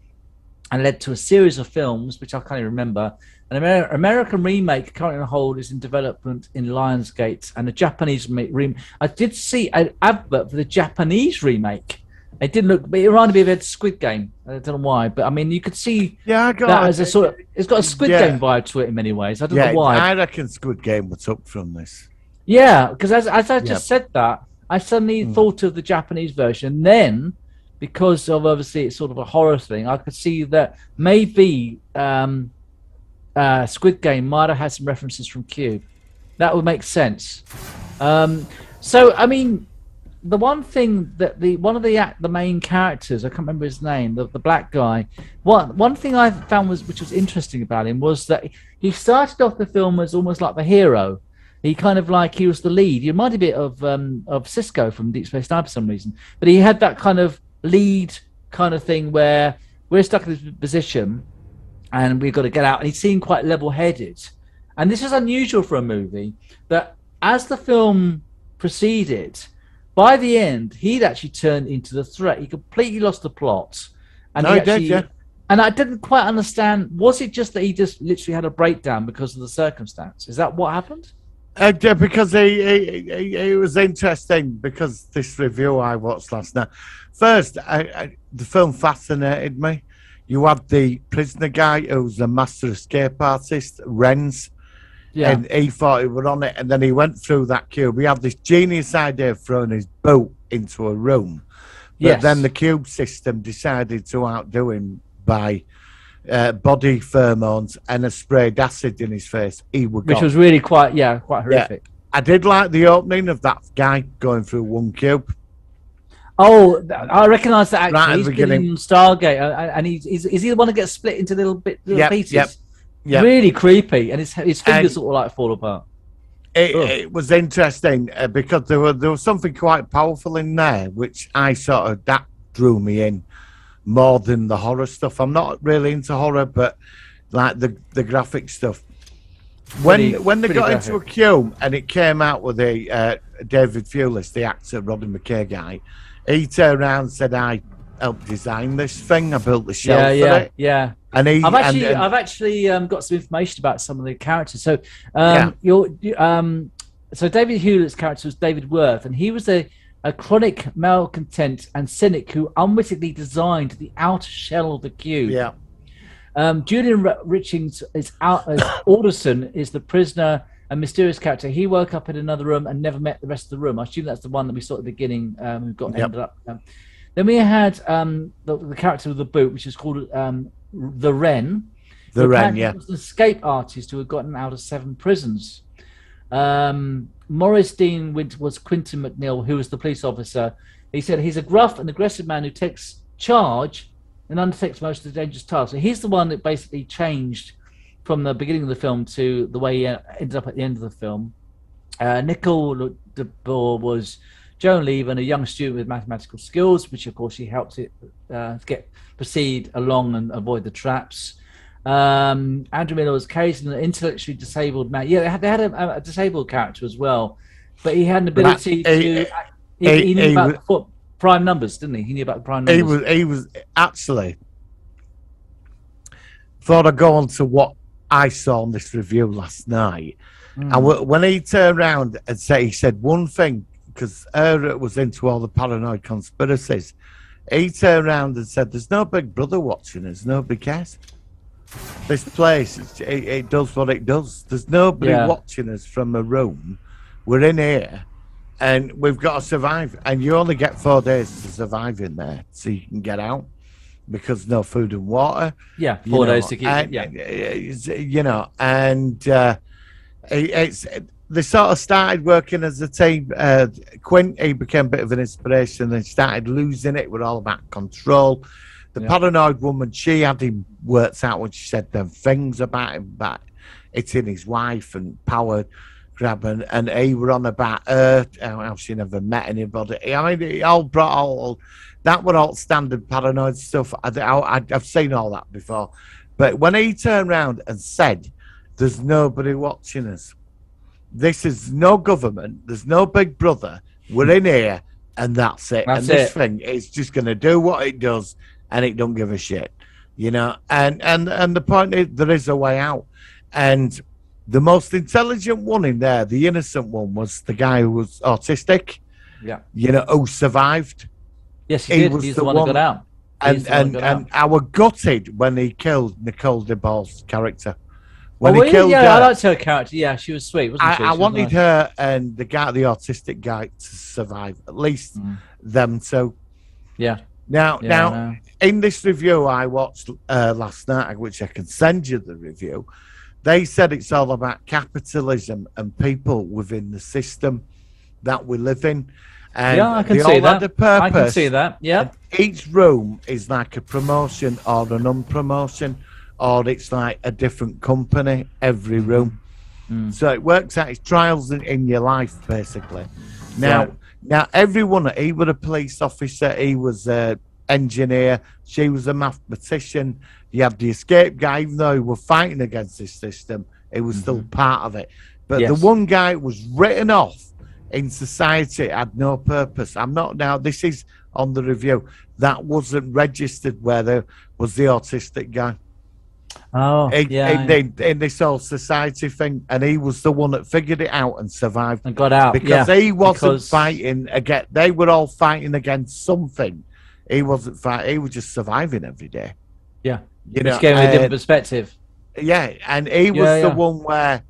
[SPEAKER 1] and led to a series of films, which I can't even remember. An American remake currently on hold is in development in Lionsgate, and a Japanese remake. I did see an advert for the Japanese remake. It didn't look, but it reminded me of a Squid Game. I don't know why, but I mean, you could see that as a sort of. It's got a Squid Game vibe to it in many ways. I don't know why.
[SPEAKER 2] I reckon Squid Game was up from this.
[SPEAKER 1] Yeah, because as I just said that, I suddenly thought of the Japanese version. Then, because of obviously it's sort of a horror thing, I could see that maybe Squid Game might have had some references from Cube. That would make sense. So I mean, the one thing that one of the main characters, I can't remember his name, the black guy. One thing I found which was interesting about him was that he started off the film as almost like the hero. He kind of like he was the lead. He reminded me of Cisco from Deep Space Nine for some reason, but he had that kind of lead kind of thing where we're stuck in this position and we've got to get out, and he seemed quite level-headed. And this is unusual for a movie, that as the film proceeded, by the end he'd actually turned into the threat. He completely lost the plot, and And I didn't quite understand. Was it just that he just literally had a breakdown because of the circumstance? Is that what happened?
[SPEAKER 2] Because it was interesting because this review I watched last night. First, the film fascinated me. You had the prisoner guy who's a master escape artist, Renz. Yeah. And he thought he was on it, and then he went through that cube. He had this genius idea of throwing his boot into a room. But then the cube system decided to outdo him by body pheromones and a sprayed acid in his face. Which
[SPEAKER 1] was really quite horrific.
[SPEAKER 2] Yeah. I did like the opening of that guy going through one cube.
[SPEAKER 1] Oh, I recognise that actor. Right, he's been in Stargate, and is he the one that gets split into little pieces? Yep. Really creepy, and his fingers sort of like fall apart.
[SPEAKER 2] It was interesting because there was something quite powerful in there, which that drew me in more than the horror stuff. I'm not really into horror, but like the graphic stuff. When they got into a queue and it came out with a David Thewlis, the actor Roddy McKay guy, he turned around and said, "I helped design this thing. I built the shelf for it."
[SPEAKER 1] Yeah.
[SPEAKER 2] And
[SPEAKER 1] I've actually got some information about some of the characters. So so David Hewlett's character was David Worth, and he was a chronic malcontent and cynic who unwittingly designed the outer shell of the cube.
[SPEAKER 2] Yeah.
[SPEAKER 1] Julian Richings as Alderson is the prisoner, a mysterious character. He woke up in another room and never met the rest of the room. I assume that's the one that we saw at the beginning who got ended up. Then we had the character with the boot, which is called the Wren.
[SPEAKER 2] The Wren, yeah.
[SPEAKER 1] Was an escape artist who had gotten out of 7 prisons. Maurice Dean was Quentin McNeil, who was the police officer. He said he's a gruff and aggressive man who takes charge and undertakes most of the dangerous tasks. So he's the one that basically changed from the beginning of the film to the way he ended up at the end of the film. Nicole de Boer was Joan Leven, a young student with mathematical skills, which of course she helped it proceed along and avoid the traps. Andrew Miller was Casey, an intellectually disabled man. Yeah, they had a disabled character as well, but he had an ability to. He knew about prime numbers, didn't he? He knew about prime numbers.
[SPEAKER 2] He was actually. Thought I'd go on to what I saw on this review last night, and when he turned around and he said one thing, because Eric was into all the paranoid conspiracies. He turned around and said, "There's no Big Brother watching us. Nobody cares. This place, it does what it does. There's nobody watching us from a room. We're in here, and we've got to survive. And you only get 4 days to survive in there, so you can get out, because no food and water.
[SPEAKER 1] Yeah, 4 days to keep
[SPEAKER 2] They sort of started working as a team. Quint, he became a bit of an inspiration. They started losing it. We're all about control. The paranoid woman, she had him worked out when she said them things about him, about hitting his wife and power grabbing, and he were on about her, how she never met anybody. I mean, he all brought all that were all standard paranoid stuff. I've seen all that before. But when he turned around and said, "There's nobody watching us. This is no government. There's no Big Brother. We're in here, and that's it. This thing is just going to do what it does, and it don't give a shit, you know." And the point is, there is a way out. And the most intelligent one in there, the innocent one, was the guy who was autistic.
[SPEAKER 1] Yeah.
[SPEAKER 2] You know, who survived.
[SPEAKER 1] Yes, he did. He's the one who got out.
[SPEAKER 2] And I was gutted when he killed Nicole de Boer's character.
[SPEAKER 1] When he killed her, I liked her character. Yeah, she was sweet, wasn't she?
[SPEAKER 2] I wanted her and the autistic guy, to survive. At least them two.
[SPEAKER 1] Yeah.
[SPEAKER 2] Now, in this review I watched last night, which I can send you the review, they said it's all about capitalism and people within the system that we live in. And
[SPEAKER 1] I can see that. I can see that. Yeah.
[SPEAKER 2] Each room is like a promotion or an unpromotion, or it's like a different company every room. So it works out. It's trials in your life, basically. Now, everyone, he was a police officer, he was an engineer, she was a mathematician. You had the escape guy, even though he was fighting against this system, he was still part of it. But the one guy was written off in society had no purpose. I'm not now. This is on the review. That wasn't registered where there was the autistic guy.
[SPEAKER 1] Oh,
[SPEAKER 2] in this whole society thing, and he was the one that figured it out and survived
[SPEAKER 1] and got out
[SPEAKER 2] because he wasn't fighting again. They were all fighting against something. He wasn't fighting. He was just surviving every day.
[SPEAKER 1] Yeah, which gave me a different perspective.
[SPEAKER 2] Yeah, and he was the one where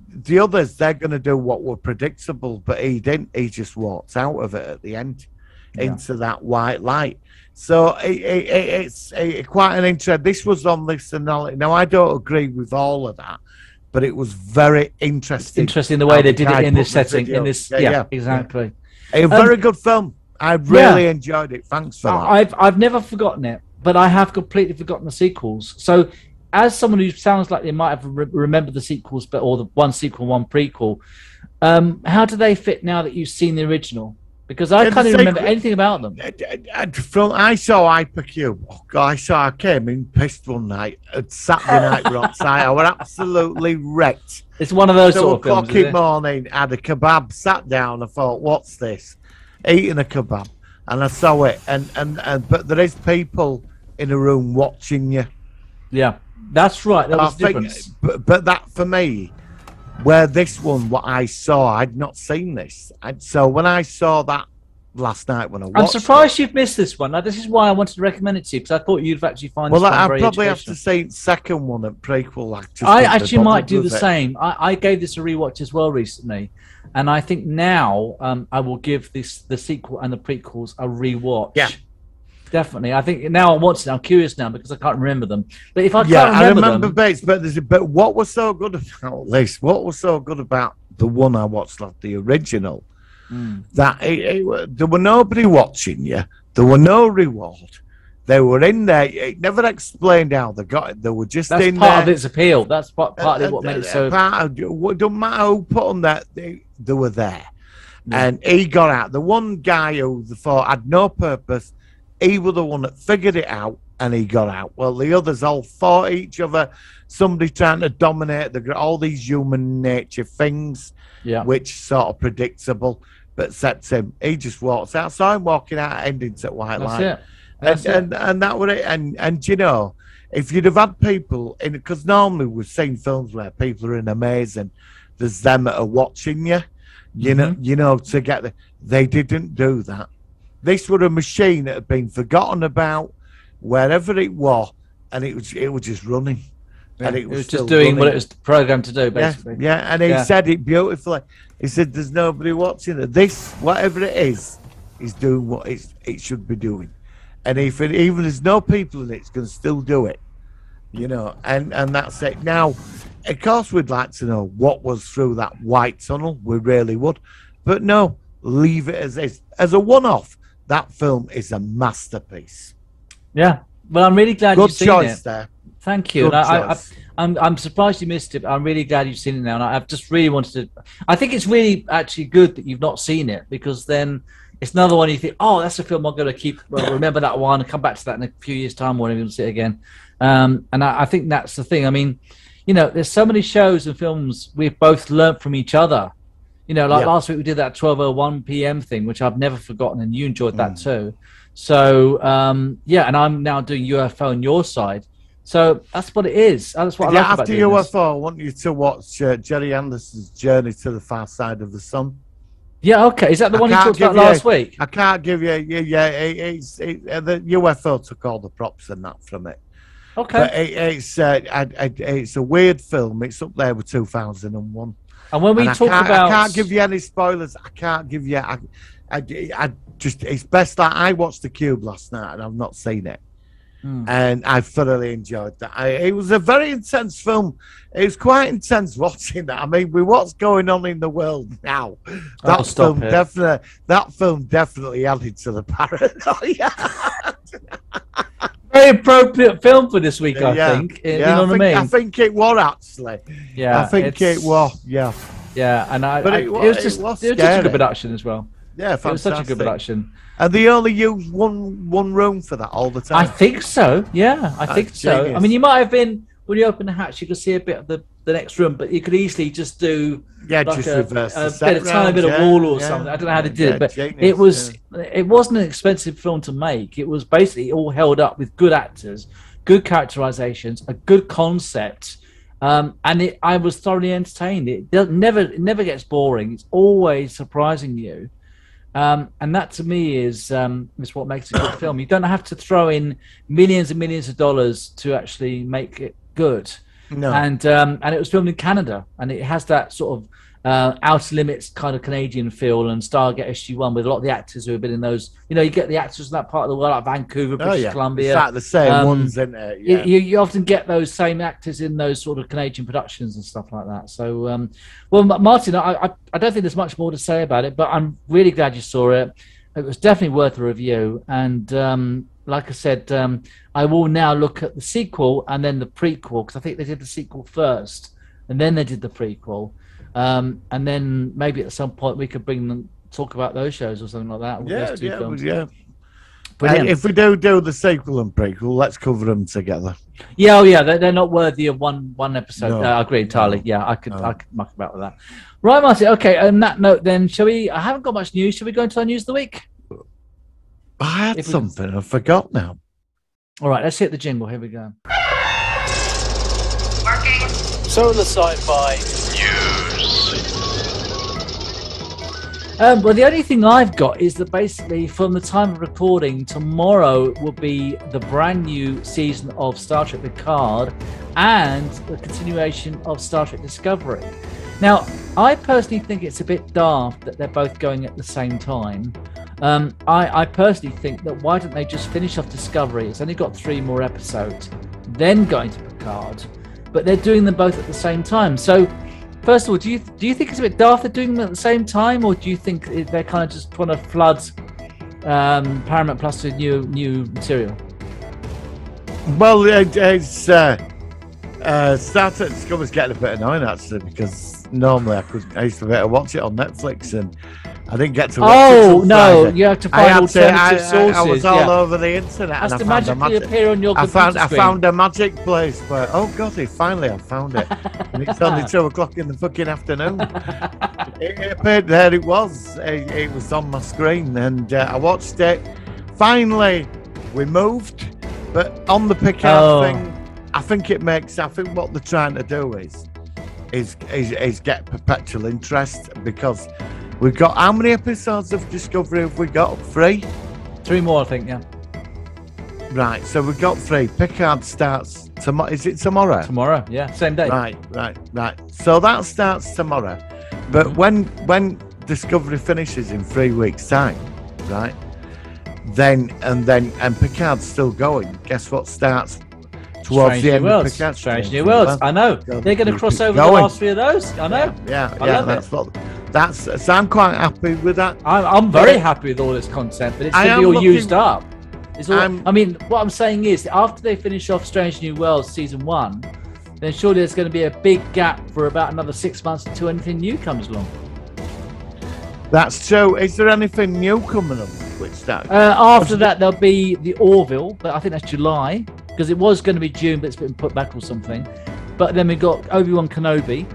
[SPEAKER 2] the others, they're going to do what were predictable, but he didn't. He just walked out of it at the end into that white light. So it's quite an interesting. This was on this analysis. Now, I don't agree with all of that, but it was very interesting.
[SPEAKER 1] It's interesting the way they did it in this setting. In this, exactly.
[SPEAKER 2] A very good film. I really enjoyed it. Thanks for that.
[SPEAKER 1] I've never forgotten it, but I have completely forgotten the sequels. So, as someone who sounds like they might have remembered the sequels, or the one sequel, one prequel, how do they fit now that you've seen the original? Because I can't even remember anything about them.
[SPEAKER 2] I saw Hypercube. Oh God, I came in pissed one night. Saturday night rock site. I was absolutely wrecked.
[SPEAKER 1] It's one of those sort of films.
[SPEAKER 2] 2 o'clock in the morning, had a kebab, sat down, I thought, what's this? Eating a kebab. And I saw it. But there is people in a room watching you.
[SPEAKER 1] Yeah, that's right. That was the difference.
[SPEAKER 2] But that, for me, where this one, what I saw, I'd not seen this. And so when I saw that last night when I watched
[SPEAKER 1] I'm surprised you've missed this one. Now, this is why I wanted to recommend it to you, because I thought you'd actually find this one very
[SPEAKER 2] I'd probably have to say second one at prequel.
[SPEAKER 1] I actually might do the same. I gave this a rewatch as well recently, and I think now I will give the sequel and the prequels a rewatch.
[SPEAKER 2] Yeah.
[SPEAKER 1] Definitely. I think now I want to. I'm curious now because I can't remember them. But if I can't remember them,
[SPEAKER 2] bits. But what was so good about this? What was so good about the one I watched, like the original? That there were nobody watching you. There were no reward. They were in there. It never explained how they got it. They were just in there.
[SPEAKER 1] That's part of its appeal. That's partly what made it so.
[SPEAKER 2] It don't matter who put them there. They were there, and he got out. The one guy who thought had no purpose. He was the one that figured it out, and he got out. Well, the others all fought each other. Somebody trying to dominate all these human nature things, which sort of predictable. But sets him. He just walks out. So I'm walking out, endings at white light, and that was it. And you know, if you'd have had people in, because normally we've seen films where people are in amazing, there's them that are watching you, you know, to get the. They didn't do that. This was a machine that had been forgotten about wherever it was, and it was just running.
[SPEAKER 1] Yeah, and it was just doing what it was programmed to do, basically.
[SPEAKER 2] Yeah, and he said it beautifully. He said, "There's nobody watching it. This, whatever it is doing what it should be doing. And if even there's no people in it, it's going to still do it. You know, and that's it. Now, of course, we'd like to know what was through that white tunnel. We really would. But no, leave it as is. As a one-off, that film is a masterpiece.
[SPEAKER 1] Yeah. Well, I'm really glad you've seen it. Good choice
[SPEAKER 2] there.
[SPEAKER 1] Thank you. I'm surprised you missed it, but I'm really glad you've seen it now. And I've just really wanted to. I think it's really actually good that you've not seen it, because then it's another one you think, oh, that's a film I'm going to keep. Remember that one and come back to that in a few years' time when we'll see it again. And I think that's the thing. I mean, you know, there's so many shows and films we've both learnt from each other. You know, like last week we did that 12:01 p.m. thing, which I've never forgotten, and you enjoyed that too. So, and I'm now doing UFO on your side. So that's what it is. That's what I like about
[SPEAKER 2] after UFO, I want you to watch Gerry Anderson's Journey to the Far Side of the Sun.
[SPEAKER 1] Yeah, okay. Is that the one you talked about last week?
[SPEAKER 2] I can't give you. The UFO took all the props and that from it.
[SPEAKER 1] Okay.
[SPEAKER 2] But it's a weird film. It's up there with 2001.
[SPEAKER 1] And when we talk about,
[SPEAKER 2] I can't give you any spoilers. I can't give you. I just. It's best that I watched The Cube last night and I've not seen it. And I thoroughly enjoyed that. It was a very intense film. It was quite intense watching that. I mean, with what's going on in the world now, that film definitely added to the paranoia.
[SPEAKER 1] Very appropriate film for this week, I think. You know what I mean?
[SPEAKER 2] I think it was actually.
[SPEAKER 1] Yeah,
[SPEAKER 2] I think it was. Yeah.
[SPEAKER 1] Yeah, and it was just a good production as well.
[SPEAKER 2] Yeah, fantastic.
[SPEAKER 1] It was such a good production.
[SPEAKER 2] And they only use one room for that all the time.
[SPEAKER 1] I think so. Yeah, I think so. Genius. I mean, you might have been when you open the hatch, you could see a bit of the the next room, but you could easily just do
[SPEAKER 2] just reverse a
[SPEAKER 1] tiny bit of wall or something. I don't know how to do it, but genius, it wasn't an expensive film to make. It was basically all held up with good actors, good characterizations, a good concept, and I was thoroughly entertained. It never gets boring. It's always surprising you. And that to me is what makes a good film. You don't have to throw in millions and millions of dollars to actually make it good.
[SPEAKER 2] No.
[SPEAKER 1] And it was filmed in Canada, and it has that sort of Outer Limits kind of Canadian feel, and Stargate SG-1 with a lot of the actors who have been in those. You get the actors in that part of the world, like Vancouver, British Columbia.
[SPEAKER 2] It's like the same ones, isn't it? Yeah.
[SPEAKER 1] You often get those same actors in those sort of Canadian productions and stuff like that. So, well, Martin, I don't think there's much more to say about it, but I'm really glad you saw it. It was definitely worth a review, and like I said, I will now look at the sequel and then the prequel, because I think they did the sequel first and then they did the prequel. And then maybe at some point we could talk about those shows or something like that.
[SPEAKER 2] Yeah. If we do the sequel and prequel, let's cover them together.
[SPEAKER 1] Yeah, they're not worthy of one episode. I agree entirely. Yeah, I could muck about with that. Right, Martin. Okay, on that note, then, I haven't got much news. Shall we go into our news of the week?
[SPEAKER 2] I had something. I forgot now.
[SPEAKER 1] All right, let's hit the jingle. Here we go.
[SPEAKER 4] Working.
[SPEAKER 1] Solar Sci-Fi News. Well, the only thing I've got is that basically from the time of recording, tomorrow will be the brand new season of Star Trek Picard and the continuation of Star Trek Discovery. Now, I personally think it's a bit daft that they're both going at the same time. I personally think that why don't they just finish off Discovery? It's only got 3 more episodes, then going to Picard, but they're doing them both at the same time. So, first of all, do you think it's a bit daft they're doing them at the same time, or do you think they're kind of just trying to flood Paramount Plus with new material?
[SPEAKER 2] Well, it's Star Trek Discovery's getting a bit annoying actually, because normally I used to be able to watch it on Netflix and I didn't get to watch it.
[SPEAKER 1] Oh no, you have to find alternative sources.
[SPEAKER 2] I was all over the internet.
[SPEAKER 1] Has to magically appear on your computer screen.
[SPEAKER 2] I found a magic place where, oh god, finally I found it. And it's only 2:00 in the fucking afternoon. It appeared there. It was on my screen, and I watched it. Finally, we moved, but on the Picard thing, I think what they're trying to do is get perpetual interest, because we've got, how many episodes of Discovery have we got? 3?
[SPEAKER 1] 3 more, I think, yeah.
[SPEAKER 2] Right, so we've got 3. Picard starts tomorrow. Is it tomorrow?
[SPEAKER 1] Tomorrow, yeah, same day.
[SPEAKER 2] Right. So that starts tomorrow. But when Discovery finishes in 3 weeks' time, right? Then Picard's still going. Guess what starts towards the end of Picard?
[SPEAKER 1] Strange New Worlds. I know. They're going to cross over the last 3 of those. I know.
[SPEAKER 2] Yeah. So I'm quite happy with that.
[SPEAKER 1] I'm very happy with all this content, but it's going to be all used up. I mean, what I'm saying is, after they finish off Strange New Worlds season 1, then surely there's going to be a big gap for about another 6 months until anything new comes along.
[SPEAKER 2] That's true. Is there anything new coming up?
[SPEAKER 1] After that, there'll be the Orville, but I think that's July, because it was going to be June, but it's been put back or something. But then we got Obi-Wan Kenobi.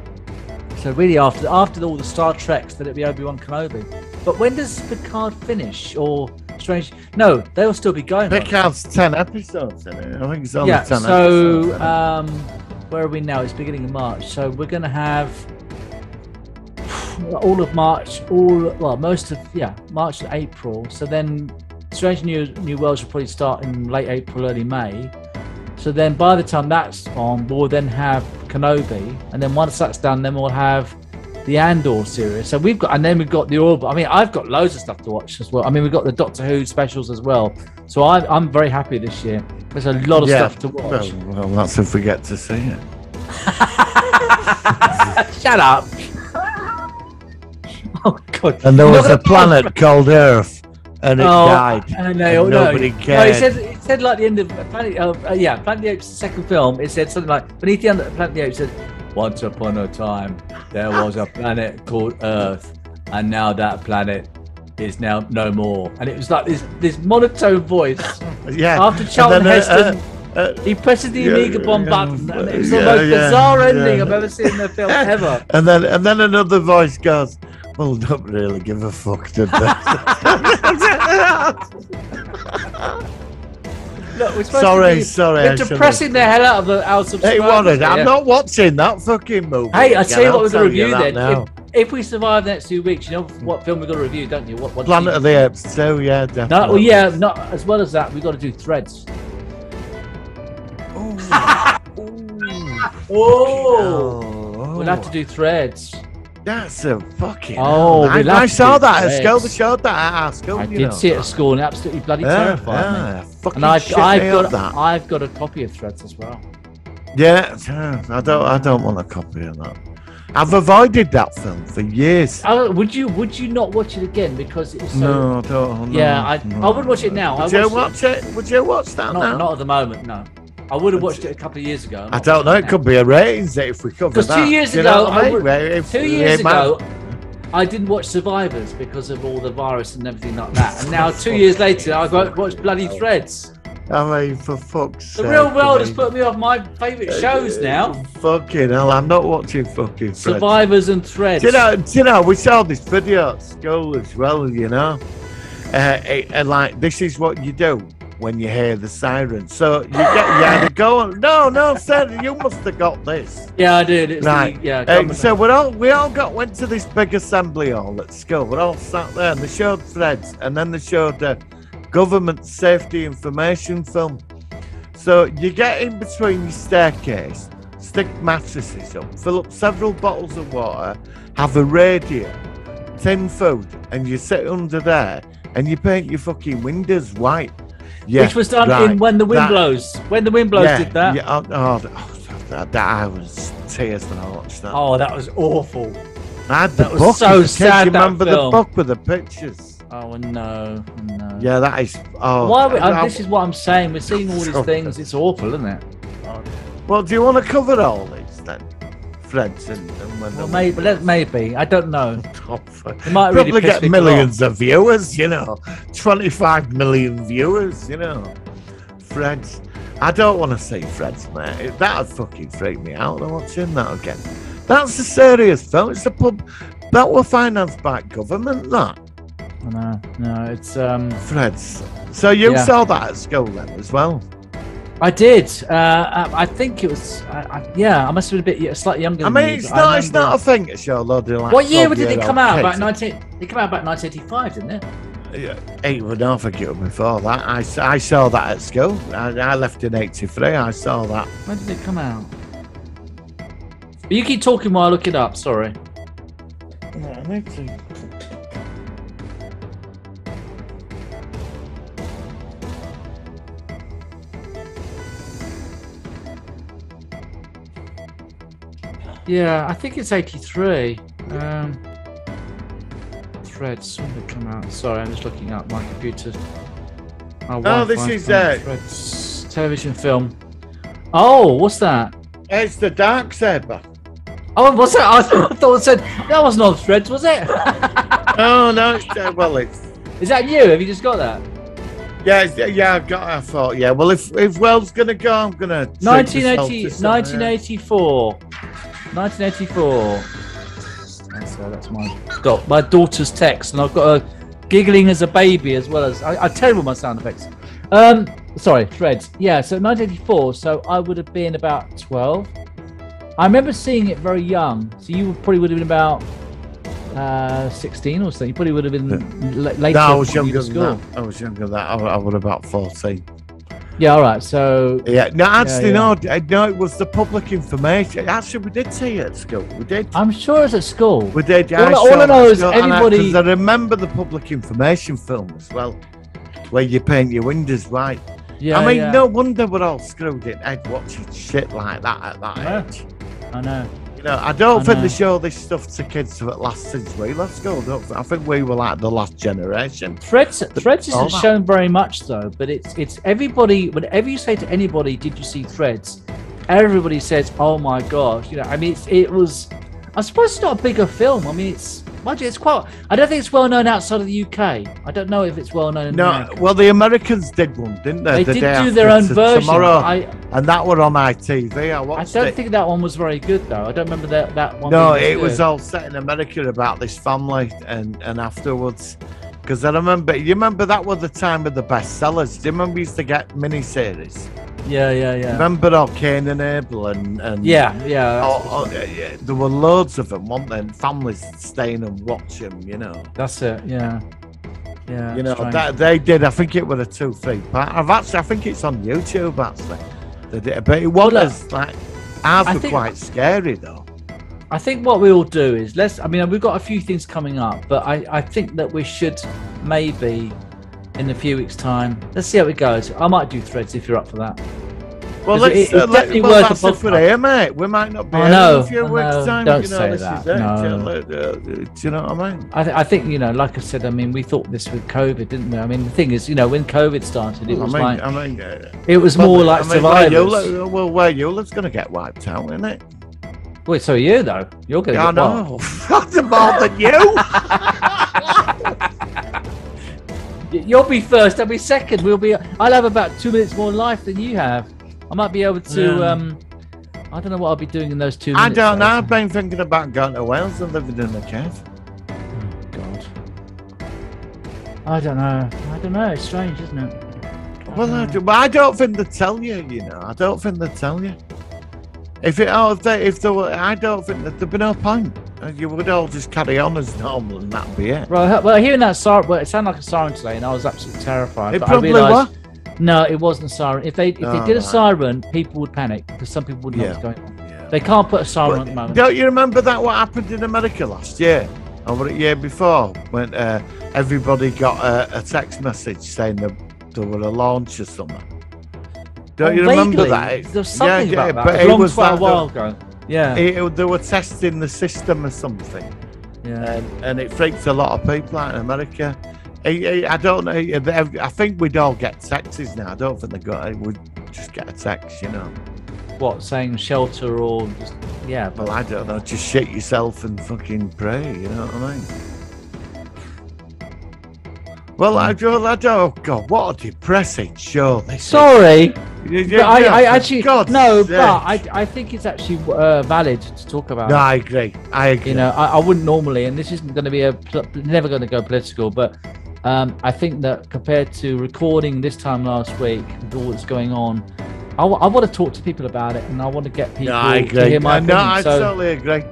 [SPEAKER 1] So really, after all the Star Treks, then it'll be Obi-Wan Kenobi. But when does Picard finish? Or Strange? No, they'll still be going.
[SPEAKER 2] Picard's 10 episodes in it. I think it's only 10 episodes.
[SPEAKER 1] So where are we now? It's beginning of March. So we're going to have all of March, most of March and April. So then Strange New Worlds will probably start in late April, early May. So then by the time that's on, we'll then have Kenobi, and then once that's done, then we'll have the Andor series. So we've got the Orville. I mean, I've got loads of stuff to watch as well. I mean, we've got the Doctor Who specials as well. So I'm very happy this year. There's a lot of stuff to watch.
[SPEAKER 2] Well, that's if we get to see it.
[SPEAKER 1] Shut up. Oh God!
[SPEAKER 2] And there was a planet called Earth, and it died. And nobody cared.
[SPEAKER 1] No, it said like the end of Planet of the Apes' second film. It said something like beneath the end of Planet of the Apes. It said, "Once upon a time, there was a planet called Earth, and now that planet is now no more." And it was like this monotone voice.
[SPEAKER 2] Yeah.
[SPEAKER 1] After Charlton Heston He presses the Amiga bomb button, and it's the most bizarre ending I've ever seen in a film ever.
[SPEAKER 2] And then another voice goes, "Well, don't really give a fuck, did they?"
[SPEAKER 1] Look, we're
[SPEAKER 2] sorry.
[SPEAKER 1] We're depressing the hell out of subscribers.
[SPEAKER 2] Hey, I'm not watching that fucking movie.
[SPEAKER 1] Hey, I'll tell you what we're going to review then. If we survive the next 2 weeks, you know what film we're going to review, don't you? What
[SPEAKER 2] Planet of the Apes 2, yeah, definitely.
[SPEAKER 1] No, well, yeah, not as well as that. We've got to do Threads. Oh, we'll have to do Threads.
[SPEAKER 2] That's a fucking.
[SPEAKER 1] I
[SPEAKER 2] saw that at school. They showed that at our school.
[SPEAKER 1] I did see it at school, and it absolutely bloody terrified me. And I've got a copy of Threads as well.
[SPEAKER 2] Yeah, I don't want a copy of that. I've avoided that film for years.
[SPEAKER 1] Would you not watch it again because it was so?
[SPEAKER 2] No, I don't.
[SPEAKER 1] Yeah, I would watch it now.
[SPEAKER 2] Would you watch it? Would you watch that now?
[SPEAKER 1] Not at the moment, no. I would have watched it a couple of years ago.
[SPEAKER 2] I don't know. It could be a ratings if we cover that.
[SPEAKER 1] Because 2 years ago, 2 years ago, I didn't watch Survivors because of all the virus and everything like that. And now 2 years later, I've watched bloody Threads.
[SPEAKER 2] I mean, for fuck's sake.
[SPEAKER 1] The real world has put me off my favourite shows now.
[SPEAKER 2] Fucking hell, I'm not watching fucking Threads.
[SPEAKER 1] Survivors and Threads.
[SPEAKER 2] Do you know, we saw this video at school as well, you know. And like, this is what you do when you hear the siren. So you had to go. No, sir, you must have got this.
[SPEAKER 1] Yeah, I did. It's
[SPEAKER 2] right. So we all went to this big assembly hall at school. We're all sat there, and they showed Threads, and then they showed the government safety information film. So you get in between your staircase, stick mattresses up, fill up several bottles of water, have a radio, tin food, and you sit under there and you paint your fucking windows white. Yeah,
[SPEAKER 1] which was done in When the Wind Blows. When the Wind Blows did that.
[SPEAKER 2] Yeah, I was tears when I watched that.
[SPEAKER 1] Oh, that was awful.
[SPEAKER 2] I had the
[SPEAKER 1] book.
[SPEAKER 2] Was so
[SPEAKER 1] sad.
[SPEAKER 2] You remember the book with the pictures?
[SPEAKER 1] Oh no.
[SPEAKER 2] Yeah, that is. Oh,
[SPEAKER 1] this is what I'm saying. We're seeing all these things. It's awful, isn't it?
[SPEAKER 2] Well, do you want to cover all these then? Threads and when
[SPEAKER 1] maybe. I don't know.
[SPEAKER 2] Might probably get millions of viewers, you know. 25 million viewers, you know. Threads. I don't want to see Threads, mate. That'd fucking freak me out. I'm watching that again. That's a serious film. It's a pub that were financed by government. That.
[SPEAKER 1] No, it's
[SPEAKER 2] Threads. So you saw that at school then as well?
[SPEAKER 1] I did. I think it was. I must have been a bit slightly younger.
[SPEAKER 2] Than me, it's not a thing to show a load of like.
[SPEAKER 1] What year did it come out? About 1985, didn't it?
[SPEAKER 2] Yeah, I don't think it was before that. I saw that at school. I left in '83. I saw that.
[SPEAKER 1] When did it come out? But you keep talking while I look it up. Sorry.
[SPEAKER 2] Yeah, I need to.
[SPEAKER 1] Yeah, I think it's 83. Threads, when did it come out? Sorry, I'm just looking up my computer.
[SPEAKER 2] This is
[SPEAKER 1] Threads television film. Oh, what's that?
[SPEAKER 2] It's the Darksaber.
[SPEAKER 1] Oh, what's that? I thought it said that wasn't on Threads, was it?
[SPEAKER 2] Oh no, it's.
[SPEAKER 1] Is that you? Have you just got that?
[SPEAKER 2] Yeah, I've got. I thought, yeah. Well, if Wells gonna go, I'm gonna.
[SPEAKER 1] 1984. 1984. That's my daughter's text, and I've got her giggling as a baby as well as I tell you my sound effects. Sorry, Threads. Yeah, so 1984. So I would have been about 12. I remember seeing it very young. So you probably would have been about 16 or so. You probably would have been later.
[SPEAKER 2] No, I was younger than that. I was younger than that. I would have about 14.
[SPEAKER 1] Yeah, all right. So
[SPEAKER 2] yeah, no, actually, no, it was the public information. Actually, we did see it at school. We did.
[SPEAKER 1] I'm sure it's at school.
[SPEAKER 2] We did.
[SPEAKER 1] All I know is everybody.
[SPEAKER 2] Because I remember the public information film as well, where you paint your windows white.
[SPEAKER 1] Yeah,
[SPEAKER 2] I mean, no wonder we're all screwed in head watching shit like that at that age.
[SPEAKER 1] I know.
[SPEAKER 2] You know, I don't think they show this stuff to kids that last since we left school. I think we were like the last generation.
[SPEAKER 1] Threads isn't shown very much though, but it's everybody. Whenever you say to anybody, "Did you see Threads?" Everybody says, "Oh my gosh!" You know, I mean, it was. I suppose it's not a bigger film. I mean, Mind you, it's quite. I don't think it's well known outside of the UK. I don't know if it's well known in America.
[SPEAKER 2] Well, the Americans did one, didn't they?
[SPEAKER 1] They did do their own version.
[SPEAKER 2] And that were on ITV. I
[SPEAKER 1] don't think that one was very good, though. I don't remember that one.
[SPEAKER 2] No, it was all set in America about this family, and afterwards. Because you remember that was the time of the bestsellers. Do you remember we used to get miniseries?
[SPEAKER 1] Yeah.
[SPEAKER 2] Remember Cain and Abel and
[SPEAKER 1] yeah.
[SPEAKER 2] There were loads of them, weren't there? And families staying and watch them, you know.
[SPEAKER 1] That's it. Yeah.
[SPEAKER 2] You know that they did. I think it was a 2-3 part. I think it's on YouTube actually. They did, but it was ours were quite scary though.
[SPEAKER 1] I think what we'll do is we've got a few things coming up, but I think that we should maybe in a few weeks' time. Let's see how it goes. I might do Threads if you're up for that.
[SPEAKER 2] Well, it's definitely worth a podcast for here, mate. We might not be in a few weeks' time.
[SPEAKER 1] Don't say that. No.
[SPEAKER 2] Do you know what I mean?
[SPEAKER 1] I think, like I said, we thought this with COVID, didn't we? The thing is, when COVID started, it was it was more like survivors.
[SPEAKER 2] Where you live's going to get wiped out, isn't it?
[SPEAKER 1] Wait, so are you though? You're going to get
[SPEAKER 2] more than you.
[SPEAKER 1] You'll be first. I'll be second. I'll have about 2 minutes more life than you have. I might be able to. I don't know what I'll be doing in those 2 minutes.
[SPEAKER 2] I don't know. I've been thinking about going to Wales and living in a cave.
[SPEAKER 1] Oh God. I don't know. It's strange, isn't it?
[SPEAKER 2] I don't think they tell you. I don't think they tell you. I don't think that there'd be no point. You would all just carry on as normal and that'd be it.
[SPEAKER 1] Right. Well, hearing that siren, it sounded like a siren today, and I was absolutely terrified.
[SPEAKER 2] It probably was.
[SPEAKER 1] No, it wasn't a siren. If they did a siren, people would panic because some people wouldn't know what's going on. Yeah. They can't put a siren on at the moment.
[SPEAKER 2] Don't you remember what happened in America last year? Or the year before, when everybody got a text message saying that there were a launch or something? Don't you remember that?
[SPEAKER 1] There's something about that. But it was quite a while ago. Yeah.
[SPEAKER 2] They were testing the system or something.
[SPEAKER 1] Yeah.
[SPEAKER 2] And it freaks a lot of people out in America. I don't know. I think we'd all get texts now. I don't think we'd just get a text,
[SPEAKER 1] What, saying shelter or just, yeah.
[SPEAKER 2] Well, I don't know. Just shit yourself and fucking pray, you know what I mean? Well, I don't. Oh God, what a depressing show this is.
[SPEAKER 1] Sorry, I actually no, but I think it's actually valid to talk about.
[SPEAKER 2] No, I agree.
[SPEAKER 1] I wouldn't normally, and this isn't going to be never going to go political, but I think that compared to recording this time last week with all that's going on, I want to talk to people about it, and I want to get people to hear my opinion.
[SPEAKER 2] No, I totally agree.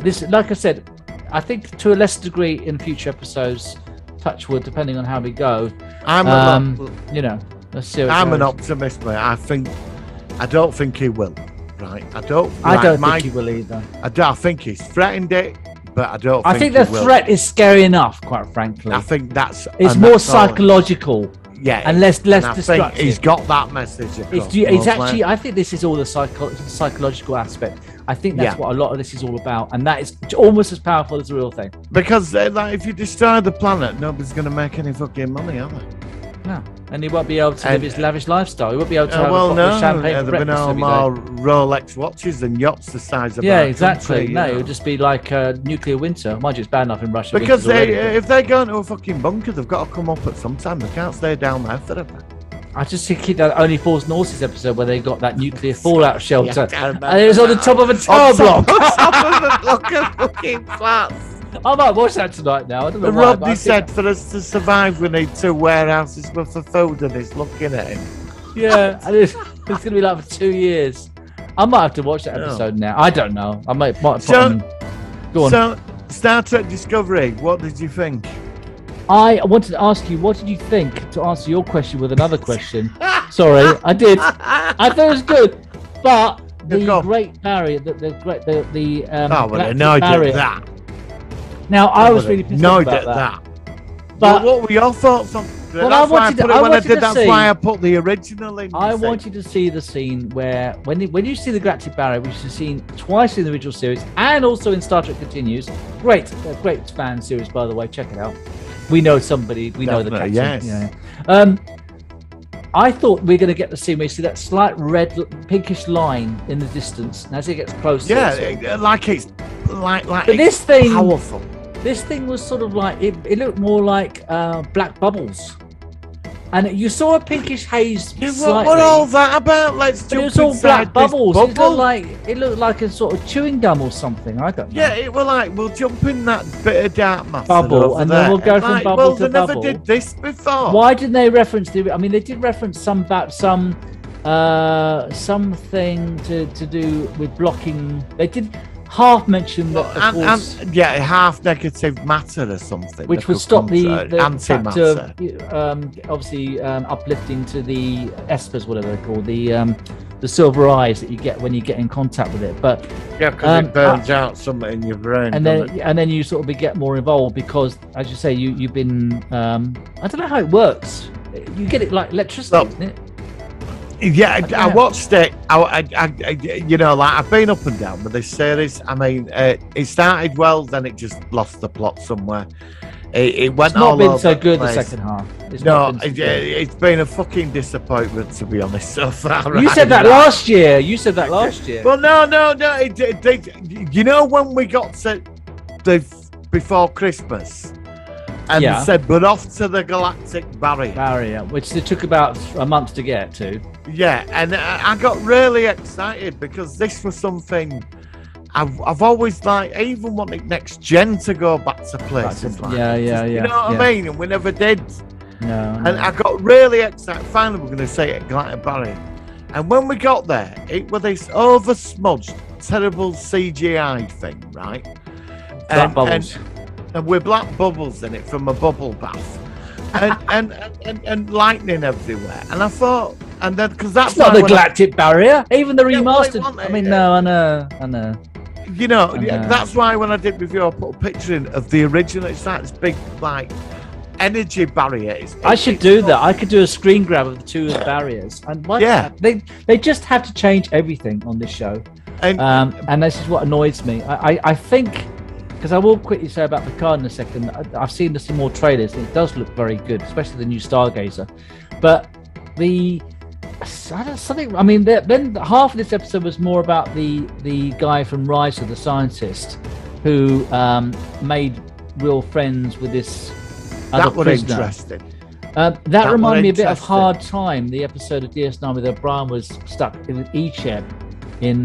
[SPEAKER 1] This, like I said, I think to a lesser degree in future episodes. Touch wood, depending on how we go. Let's see.
[SPEAKER 2] I'm an optimist, mate. I don't think he will. Right? I don't
[SPEAKER 1] think he will either.
[SPEAKER 2] I think he's threatened it, but I don't.
[SPEAKER 1] I think the threat is scary enough, quite frankly.
[SPEAKER 2] I think
[SPEAKER 1] it's more psychological.
[SPEAKER 2] Yeah,
[SPEAKER 1] and less destructive.
[SPEAKER 2] He's got that message across.
[SPEAKER 1] It's actually. I think this is all the psychological aspect. I think that's what a lot of this is all about, and that is almost as powerful as the real thing.
[SPEAKER 2] Because if you destroy the planet, nobody's going to make any fucking money, are they?
[SPEAKER 1] No, and he won't be able to live his lavish lifestyle. He won't be able to have champagne for breakfast every day.
[SPEAKER 2] There'll be no more Rolex watches and yachts the size of
[SPEAKER 1] exactly. No, it would just be like nuclear winter. Mind you, it's bad enough in Russia.
[SPEAKER 2] Because if they go into a fucking bunker, they've got to come up at some time. They can't stay down there forever.
[SPEAKER 1] I just keep that Only Fools and Horses episode where they got that nuclear fallout shelter, and it was on the top of a tower block.
[SPEAKER 2] On top of a block of fucking flats.
[SPEAKER 1] I might watch that tonight now. I don't know why.
[SPEAKER 2] Rodney said for us to survive, we need 2 warehouses worth of food, and he's looking at him.
[SPEAKER 1] Yeah, and it's going to be like for 2 years. I might have to watch that episode now. I don't know. I might put on. Go on.
[SPEAKER 2] So, Star Trek Discovery, what did you think?
[SPEAKER 1] I wanted to ask you, what did you think, to answer your question with another question? Sorry, I did. I thought it was good, but the Great Barrier,
[SPEAKER 2] annoyed at that.
[SPEAKER 1] Now, I was really pissed off about
[SPEAKER 2] that. But what were your thoughts on? That's why I put the original in.
[SPEAKER 1] I wanted to see the scene where, when you see the Galactic Barrier, which is seen twice in the original series and also in Star Trek Continues. Great fan series, by the way. Check it out. We know somebody. We know the captain.
[SPEAKER 2] Yes.
[SPEAKER 1] Yeah. I thought we were going to get the scene where you see that slight red, pinkish line in the distance, and as it gets closer.
[SPEAKER 2] Yeah, like it's like.
[SPEAKER 1] But this thing,
[SPEAKER 2] powerful.
[SPEAKER 1] this thing was sort of like it looked more like black bubbles. And you saw a pinkish haze.
[SPEAKER 2] What all that about? Let's jump inside. It was all black bubbles.
[SPEAKER 1] It looked like a sort of chewing gum or something. I don't know.
[SPEAKER 2] Yeah, it was like we'll jump in that bit of dark matter
[SPEAKER 1] bubble, and then we'll go from bubble to bubble.
[SPEAKER 2] They never did this before.
[SPEAKER 1] Why didn't they reference the? I mean, they did reference something to do with blocking. They did half mention that,
[SPEAKER 2] half negative matter or something,
[SPEAKER 1] which would stop the antimatter. Obviously, uplifting to the espers, whatever they're called, the silver eyes that you get when you get in contact with it. But
[SPEAKER 2] because it burns out something in your brain,
[SPEAKER 1] and then you sort of get more involved because, as you say, you've been. I don't know how it works. You get it like electricity, isn't it?
[SPEAKER 2] Yeah, I watched it. I've been up and down with this series. I mean, it started well, then it just lost the plot somewhere. It went all over.
[SPEAKER 1] It's not been so good the second half.
[SPEAKER 2] It's been a fucking disappointment, to be honest, so far.
[SPEAKER 1] You said that last year.
[SPEAKER 2] Well, no. You know when we got to before Christmas? And they said, but off to the galactic barrier.
[SPEAKER 1] Which it took about a month to get to.
[SPEAKER 2] Yeah, and I got really excited because this was something I've always liked. I even wanted Next Gen to go back to places like this. You know what I mean? And we never did.
[SPEAKER 1] No.
[SPEAKER 2] And I got really excited. Finally, we're going to say it, galactic barrier. And when we got there, it was this over-smudged, terrible CGI thing, right?
[SPEAKER 1] Black bubbles.
[SPEAKER 2] And with black bubbles in it from a bubble bath, and lightning everywhere. And I thought, and then because that's
[SPEAKER 1] not the galactic barrier, even the remastered. I know.
[SPEAKER 2] You know, that's why when I did review, I put a picture in of the original. It's like this big, like, energy barrier.
[SPEAKER 1] I should do that. I could do a screen grab of the two barriers. And they just have to change everything on this show. And this is what annoys me. I think. Because I will quickly say about Picard in a second. I've seen some more trailers. And it does look very good, especially the new Stargazer. But then half of this episode was more about the guy from Rise of the Scientist, who made real friends with this other prisoner.
[SPEAKER 2] Interesting.
[SPEAKER 1] That reminded me a bit of Hard Time, the episode of DS9 where O'Brien was stuck with Icheb in.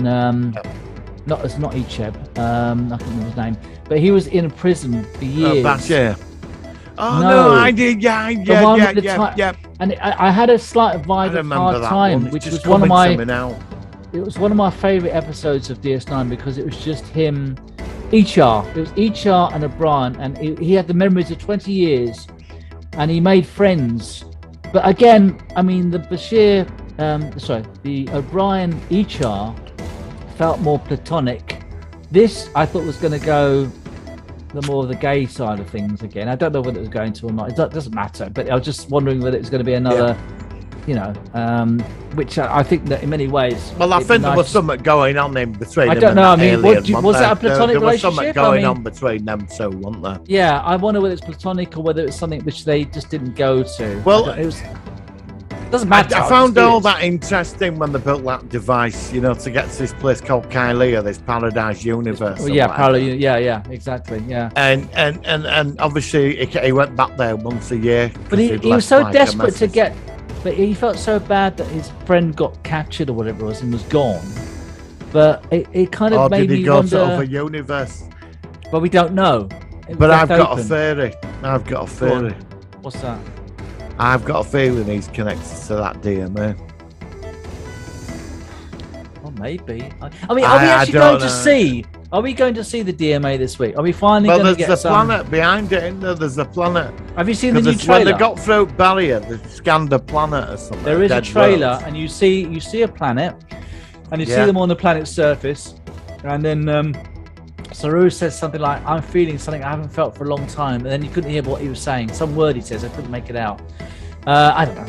[SPEAKER 1] Not Icheb. I can't remember his name. But he was in a prison for years.
[SPEAKER 2] I did. Yeah.
[SPEAKER 1] And I had a slight vibe of Hard Time, which was one of my. It was one of my favourite episodes of DS9 because it was just him, Ichar. It was Ichar and O'Brien, and he had the memories of 20 years, and he made friends. But again, I mean, the O'Brien Ichar felt more platonic. This I thought was going to go the more of the gay side of things again. I don't know whether it was going to or not. It doesn't matter. But I was just wondering whether it was going to be another, which I think that in many ways.
[SPEAKER 2] Well, I think there was something going on in between.
[SPEAKER 1] I don't know. I mean, was that a platonic relationship?
[SPEAKER 2] There was something going on between them two, wasn't there?
[SPEAKER 1] Yeah, I wonder whether it's platonic or whether it's something which they just didn't go to.
[SPEAKER 2] Well,
[SPEAKER 1] doesn't matter.
[SPEAKER 2] I found all that interesting when they built that device, to get to this place called Kylea, this paradise universe.
[SPEAKER 1] Exactly, yeah.
[SPEAKER 2] And obviously he went back there once a year.
[SPEAKER 1] But he was so desperate to get, but he felt so bad that his friend got captured or whatever it was and was gone. But it kind of made me wonder.
[SPEAKER 2] Did he go to other universe?
[SPEAKER 1] But we don't know.
[SPEAKER 2] But I've got a theory.
[SPEAKER 1] What's that?
[SPEAKER 2] I've got a feeling he's connected to that DMA.
[SPEAKER 1] Well, maybe. I mean, are we actually going to see? Are we going to see the DMA this week? Are we finally going to get
[SPEAKER 2] there's a planet behind it, isn't there? There's a planet.
[SPEAKER 1] Have you seen the new trailer?
[SPEAKER 2] When they got through barrier, they scanned a planet or something.
[SPEAKER 1] There is a trailer, and you see a planet, and you see them on the planet's surface, and then Saru says something like, "I'm feeling something I haven't felt for a long time," and then you couldn't hear what he was saying. Some word he says, I couldn't make it out. I don't know.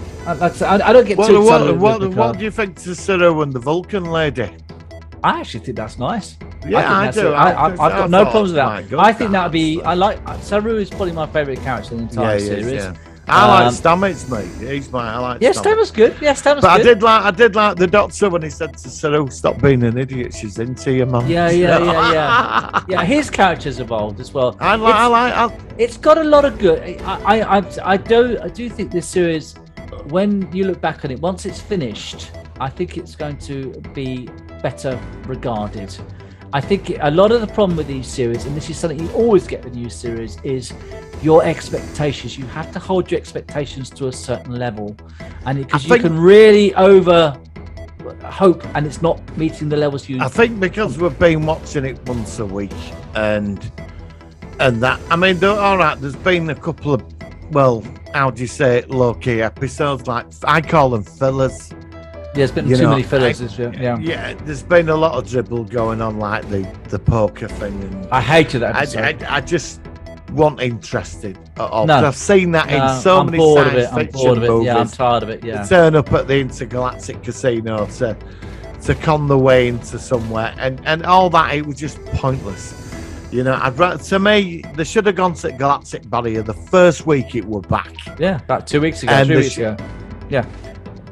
[SPEAKER 1] I don't get too excited.
[SPEAKER 2] What do you think to Saru and the Vulcan lady?
[SPEAKER 1] I actually think that's nice.
[SPEAKER 2] Yeah, I do.
[SPEAKER 1] I've got no problems with that. I think that would be. Saru is probably my favourite character in the entire series.
[SPEAKER 2] I like Stamets, mate. He's I like.
[SPEAKER 1] Yeah, Stamets good. Yeah, Stamets
[SPEAKER 2] but
[SPEAKER 1] good.
[SPEAKER 2] I did like the Doctor when he said to Saru, "Stop being an idiot. She's into you, man."
[SPEAKER 1] Yeah. Yeah, his character's evolved as well. It's got a lot of good. I do think this series, when you look back on it, once it's finished, I think it's going to be better regarded. I think a lot of the problem with these series, and this is something you always get with new series, is your expectations. You have to hold your expectations to a certain level, and because you can really over hope, and it's not meeting the levels you.
[SPEAKER 2] I think because we've been watching it once a week, and that, I mean, all right. There's been a couple of, well, how do you say it, low-key episodes, like I call them fillers.
[SPEAKER 1] Yeah, there's been too many fillers this year.
[SPEAKER 2] Yeah, there's been a lot of dribble going on, like the poker thing. And
[SPEAKER 1] I hated that episode.
[SPEAKER 2] I just wasn't interested at all. No. I've seen that in so many science fiction movies.
[SPEAKER 1] Yeah, I'm tired of it. Yeah,
[SPEAKER 2] to turn up at the intergalactic casino to con the way into somewhere, and all that, it was just pointless. You know, to me, they should have gone to Galactic Barrier the first week it were back.
[SPEAKER 1] Yeah, about 2 weeks ago, 3 weeks ago. Yeah.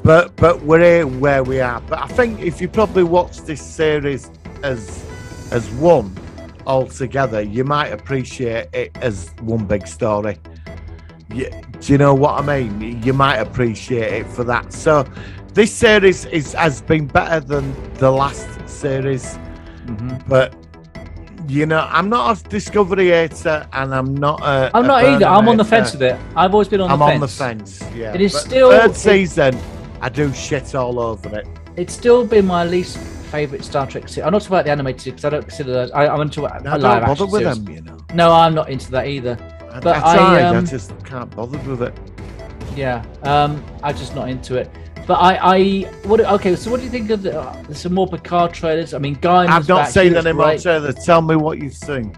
[SPEAKER 2] But we're here where we are. But I think if you probably watch this series as one altogether, you might appreciate it as one big story. Do you know what I mean? You might appreciate it for that. So this series has been better than the last series. But you know, I'm not a Discovery hater, and I'm not
[SPEAKER 1] I'm not either. I'm on the fence with it. I've always been on the fence.
[SPEAKER 2] I'm on the fence, yeah.
[SPEAKER 1] It is still
[SPEAKER 2] third season. I do shit all over it.
[SPEAKER 1] It's still been my least favourite Star Trek series. I'm not talking about the animated series because I don't consider those. I'm into
[SPEAKER 2] I don't bother with them, you know.
[SPEAKER 1] No, I'm not into that either.
[SPEAKER 2] I just can't bother with it.
[SPEAKER 1] Yeah, I'm just not into it. But okay, so what do you think of some more Picard trailers? I mean, Guy.
[SPEAKER 2] I've not seen any more trailers. Tell me what you've seen.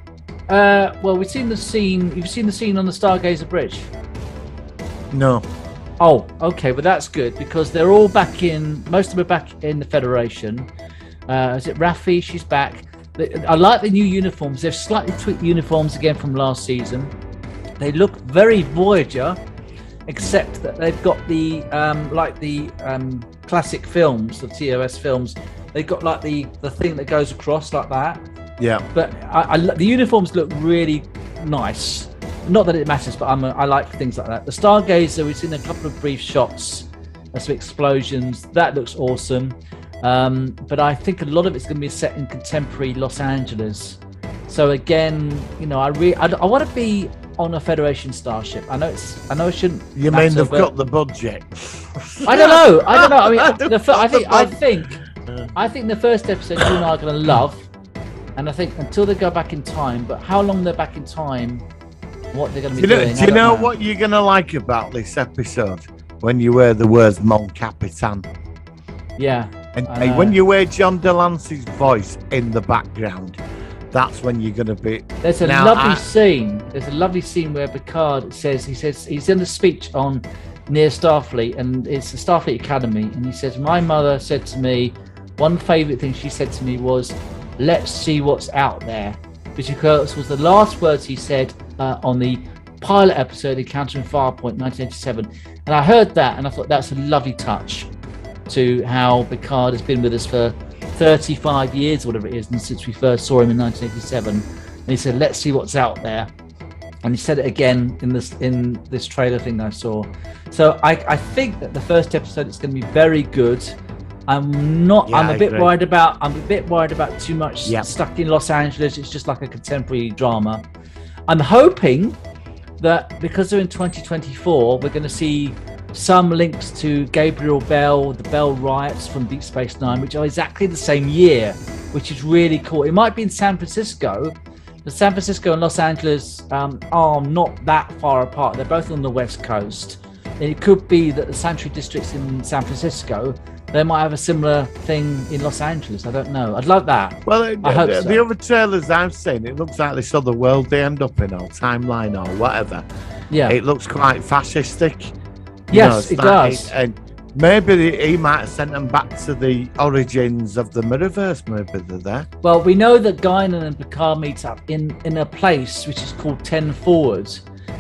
[SPEAKER 1] Well, we've seen the scene. You've seen the scene on the Stargazer Bridge?
[SPEAKER 2] No.
[SPEAKER 1] Oh, okay, but that's good because they're all back in. Most of them are back in the Federation. Is it Raffi? She's back. I like the new uniforms. They've slightly tweaked the uniforms again from last season. They look very Voyager, except that they've got the classic films, the TOS films. They've got like the thing that goes across like that.
[SPEAKER 2] Yeah.
[SPEAKER 1] But the uniforms look really nice. Not that it matters, but I like things like that. The Stargazer, we've seen a couple of brief shots, some explosions. That looks awesome. But I think a lot of it's going to be set in contemporary Los Angeles. So again, you know, I want to be on a Federation starship. I know it shouldn't.
[SPEAKER 2] You
[SPEAKER 1] matter,
[SPEAKER 2] mean they've got the budget?
[SPEAKER 1] I don't know. I mean, I think the first episode you and I are going to love, and I think until they go back in time. But how long they're back in time, what they're going to be doing.
[SPEAKER 2] Do you know what you're going to like about this episode? When you hear the words Mon Capitan.
[SPEAKER 1] Yeah.
[SPEAKER 2] And when you hear John Delancey's voice in the background, that's when you're going to be.
[SPEAKER 1] There's a lovely scene. There's a lovely scene where Picard says he's in a speech on near Starfleet, and it's the Starfleet Academy, and he says, "My mother said to me, one favourite thing she said to me was, let's see what's out there," because was the last words he said on the pilot episode Encountering Farpoint 1987. And I heard that, and I thought that's a lovely touch to how Picard has been with us for 35 years, or whatever it is, and since we first saw him in 1987. And he said, let's see what's out there. And he said it again in this trailer thing I saw. So I think that the first episode is going to be very good. I'm a bit worried about too much stuck in Los Angeles. It's just like a contemporary drama. I'm hoping that because they're in 2024, we're going to see some links to Gabriel Bell, the Bell riots from Deep Space Nine, which are exactly the same year, which is really cool. It might be in San Francisco, but San Francisco and Los Angeles are not that far apart. They're both on the West Coast. And it could be that the Sanctuary Districts in San Francisco, they might have a similar thing in Los Angeles. I don't know. I'd love that.
[SPEAKER 2] Well, I hope so. The other trailers I've seen, it looks like this other world they end up in, or timeline, or whatever. Yeah. It looks quite fascistic.
[SPEAKER 1] Yes, it does.
[SPEAKER 2] And maybe he might have sent them back to the origins of the Mirrorverse. Maybe they're there.
[SPEAKER 1] Well, we know that Guinan and Picard meet up in a place which is called 10 Forward.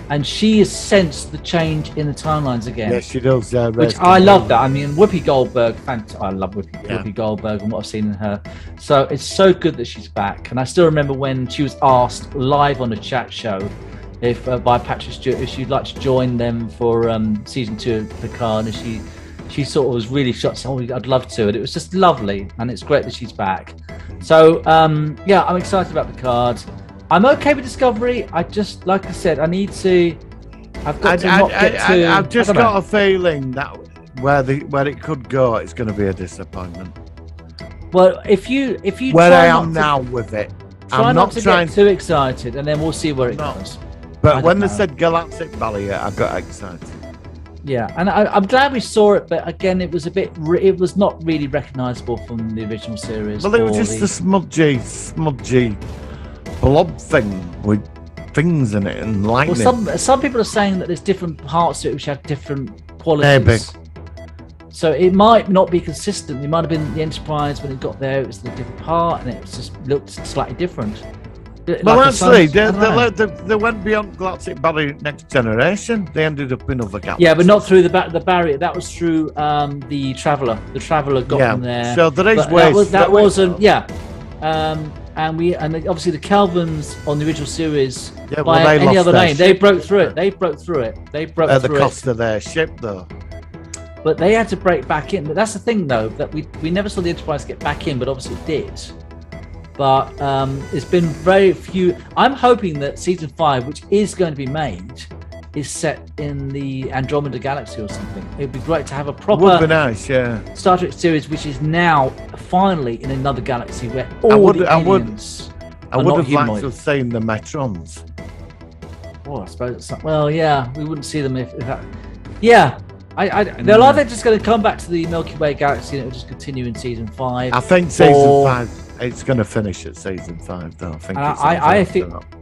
[SPEAKER 1] and she has sensed the change in the timelines again.
[SPEAKER 2] Yes, she does.
[SPEAKER 1] Which I love that. I mean, Whoopi Goldberg, I love Whoopi Goldberg and what I've seen in her. So it's so good that she's back. And I still remember when she was asked live on a chat show by Patrick Stewart if she'd like to join them for season 2 of Picard, and she sort of was really shocked, saying, "Oh, I'd love to," and it was just lovely, and it's great that she's back. So yeah, I'm excited about Picard. I'm okay with Discovery. I just, like I said, I need to. I've just
[SPEAKER 2] got a feeling that where it could go, it's going to be a disappointment.
[SPEAKER 1] Well, if you
[SPEAKER 2] where I am now with it,
[SPEAKER 1] I'm not trying to get too excited, and then we'll see where it goes.
[SPEAKER 2] But when they said Galactic Barrier, I got excited.
[SPEAKER 1] Yeah, and I'm glad we saw it, but again, it was it was not really recognisable from the original series.
[SPEAKER 2] Well, it was just the smudgy blob thing with things in it and lightning.
[SPEAKER 1] Well, some people are saying that there's different parts to it which have different qualities.
[SPEAKER 2] Maybe.
[SPEAKER 1] So it might not be consistent. It might have been the Enterprise when it got there, it was a different part, and it just looked slightly different.
[SPEAKER 2] Well, actually, they went beyond Galactic Barrier Next Generation. They ended up in other galaxies.
[SPEAKER 1] Yeah, but not through the barrier. That was through the Traveller. The Traveller got them there.
[SPEAKER 2] So there is ways.
[SPEAKER 1] That wasn't. Yeah. And obviously the Kelvins on the original series, by any other name, they broke through it. They broke through it.
[SPEAKER 2] At the cost of their ship, though.
[SPEAKER 1] But they had to break back in. But that's the thing, though, that we never saw the Enterprise get back in, but obviously it did. But it's been very few. I'm hoping that season 5, which is going to be made, is set in the Andromeda Galaxy or something. It'd be great to have a proper
[SPEAKER 2] would be nice, yeah.
[SPEAKER 1] Star Trek series, which is now finally in another galaxy where all the aliens
[SPEAKER 2] I would have liked to have seen the Metrons.
[SPEAKER 1] Well, I suppose. Well, yeah, we wouldn't see them if that. Yeah. They're either just going to come back to the Milky Way galaxy and it'll just continue in season 5.
[SPEAKER 2] I think season 5. It's going to finish at season 5, though.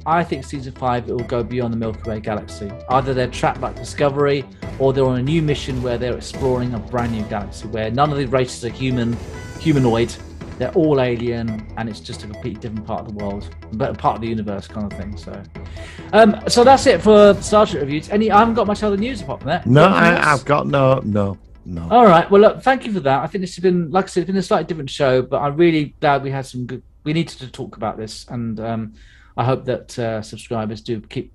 [SPEAKER 1] I think season 5 it will go beyond the Milky Way galaxy. Either they're trapped like Discovery, or they're on a new mission where they're exploring a brand new galaxy where none of the races are humanoid. They're all alien, and it's just a completely different part of the world, but part of the universe, kind of thing. So that's it for Star Trek reviews. I haven't got much other news apart from that.
[SPEAKER 2] No, I've got no.
[SPEAKER 1] All right. Well, look, thank you for that. I think this has been, like I said, it's been a slightly different show, but I'm really glad we had some good. We needed to talk about this, and I hope that subscribers do keep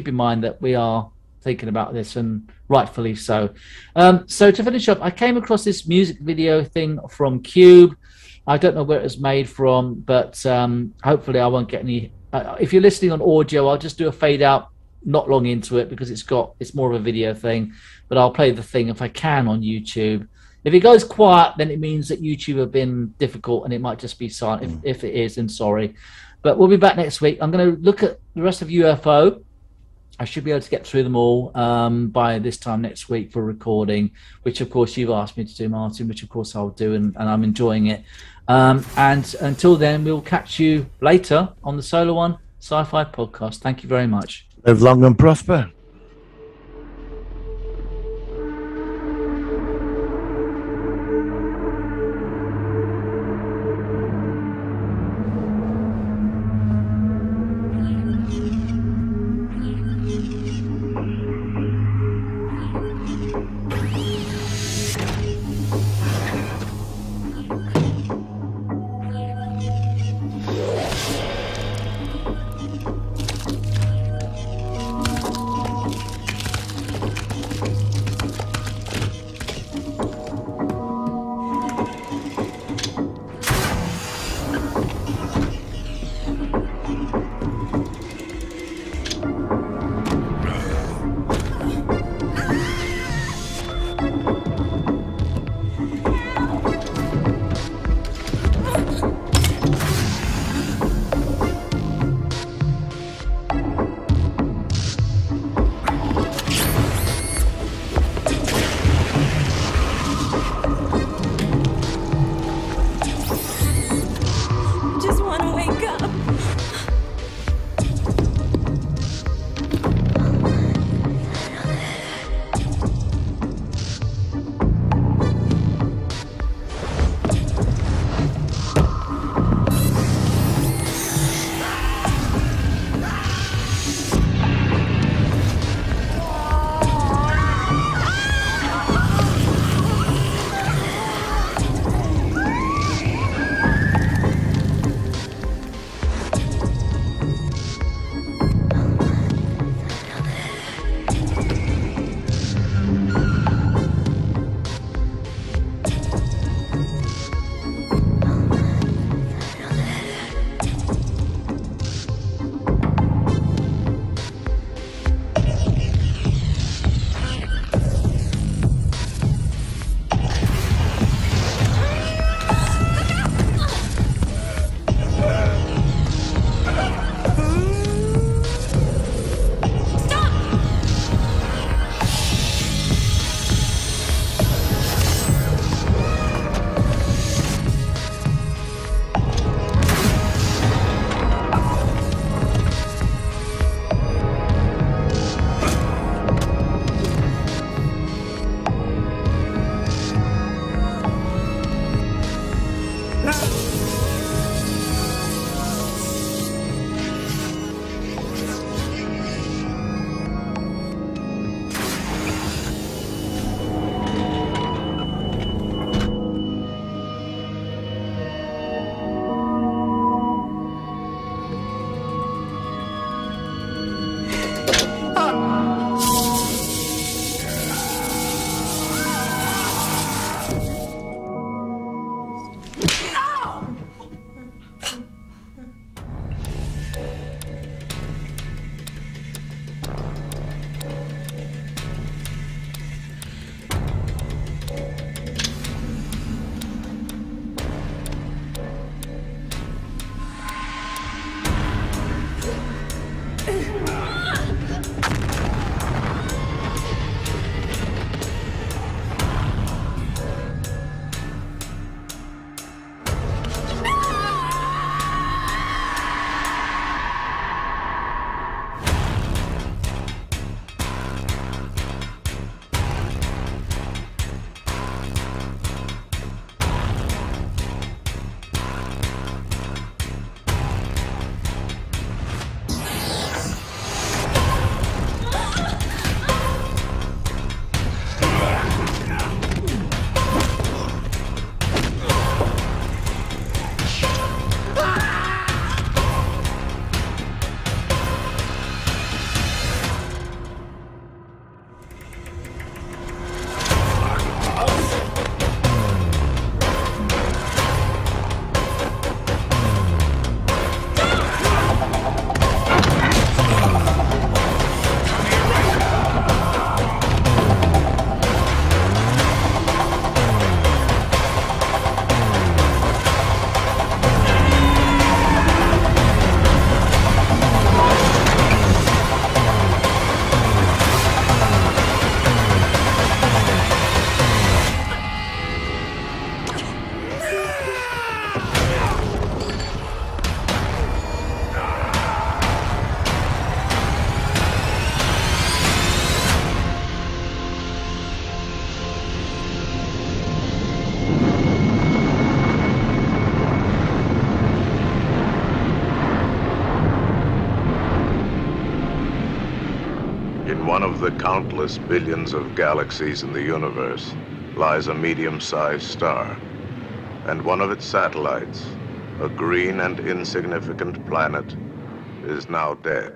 [SPEAKER 1] in mind that we are thinking about this, and rightfully so. So to finish up, I came across this music video thing from Cube. I don't know where it was made from, but hopefully I won't get any. If you're listening on audio, I'll just do a fade out not long into it because it's more of a video thing. But I'll play the thing if I can on YouTube. If it goes quiet, then it means that YouTube have been difficult and it might just be silent. If it is, then sorry. But we'll be back next week. I'm going to look at the rest of UFO. I should be able to get through them all by this time next week for recording, which of course you've asked me to do, Martin, which of course I'll do, and I'm enjoying it. And until then, we'll catch you later on the Solar One Sci-Fi Podcast. Thank you very much.
[SPEAKER 2] Live long and prosper.
[SPEAKER 4] one of the countless billions of galaxies in the universe lies a medium-sized star. And one of its satellites, a green and insignificant planet, is now dead.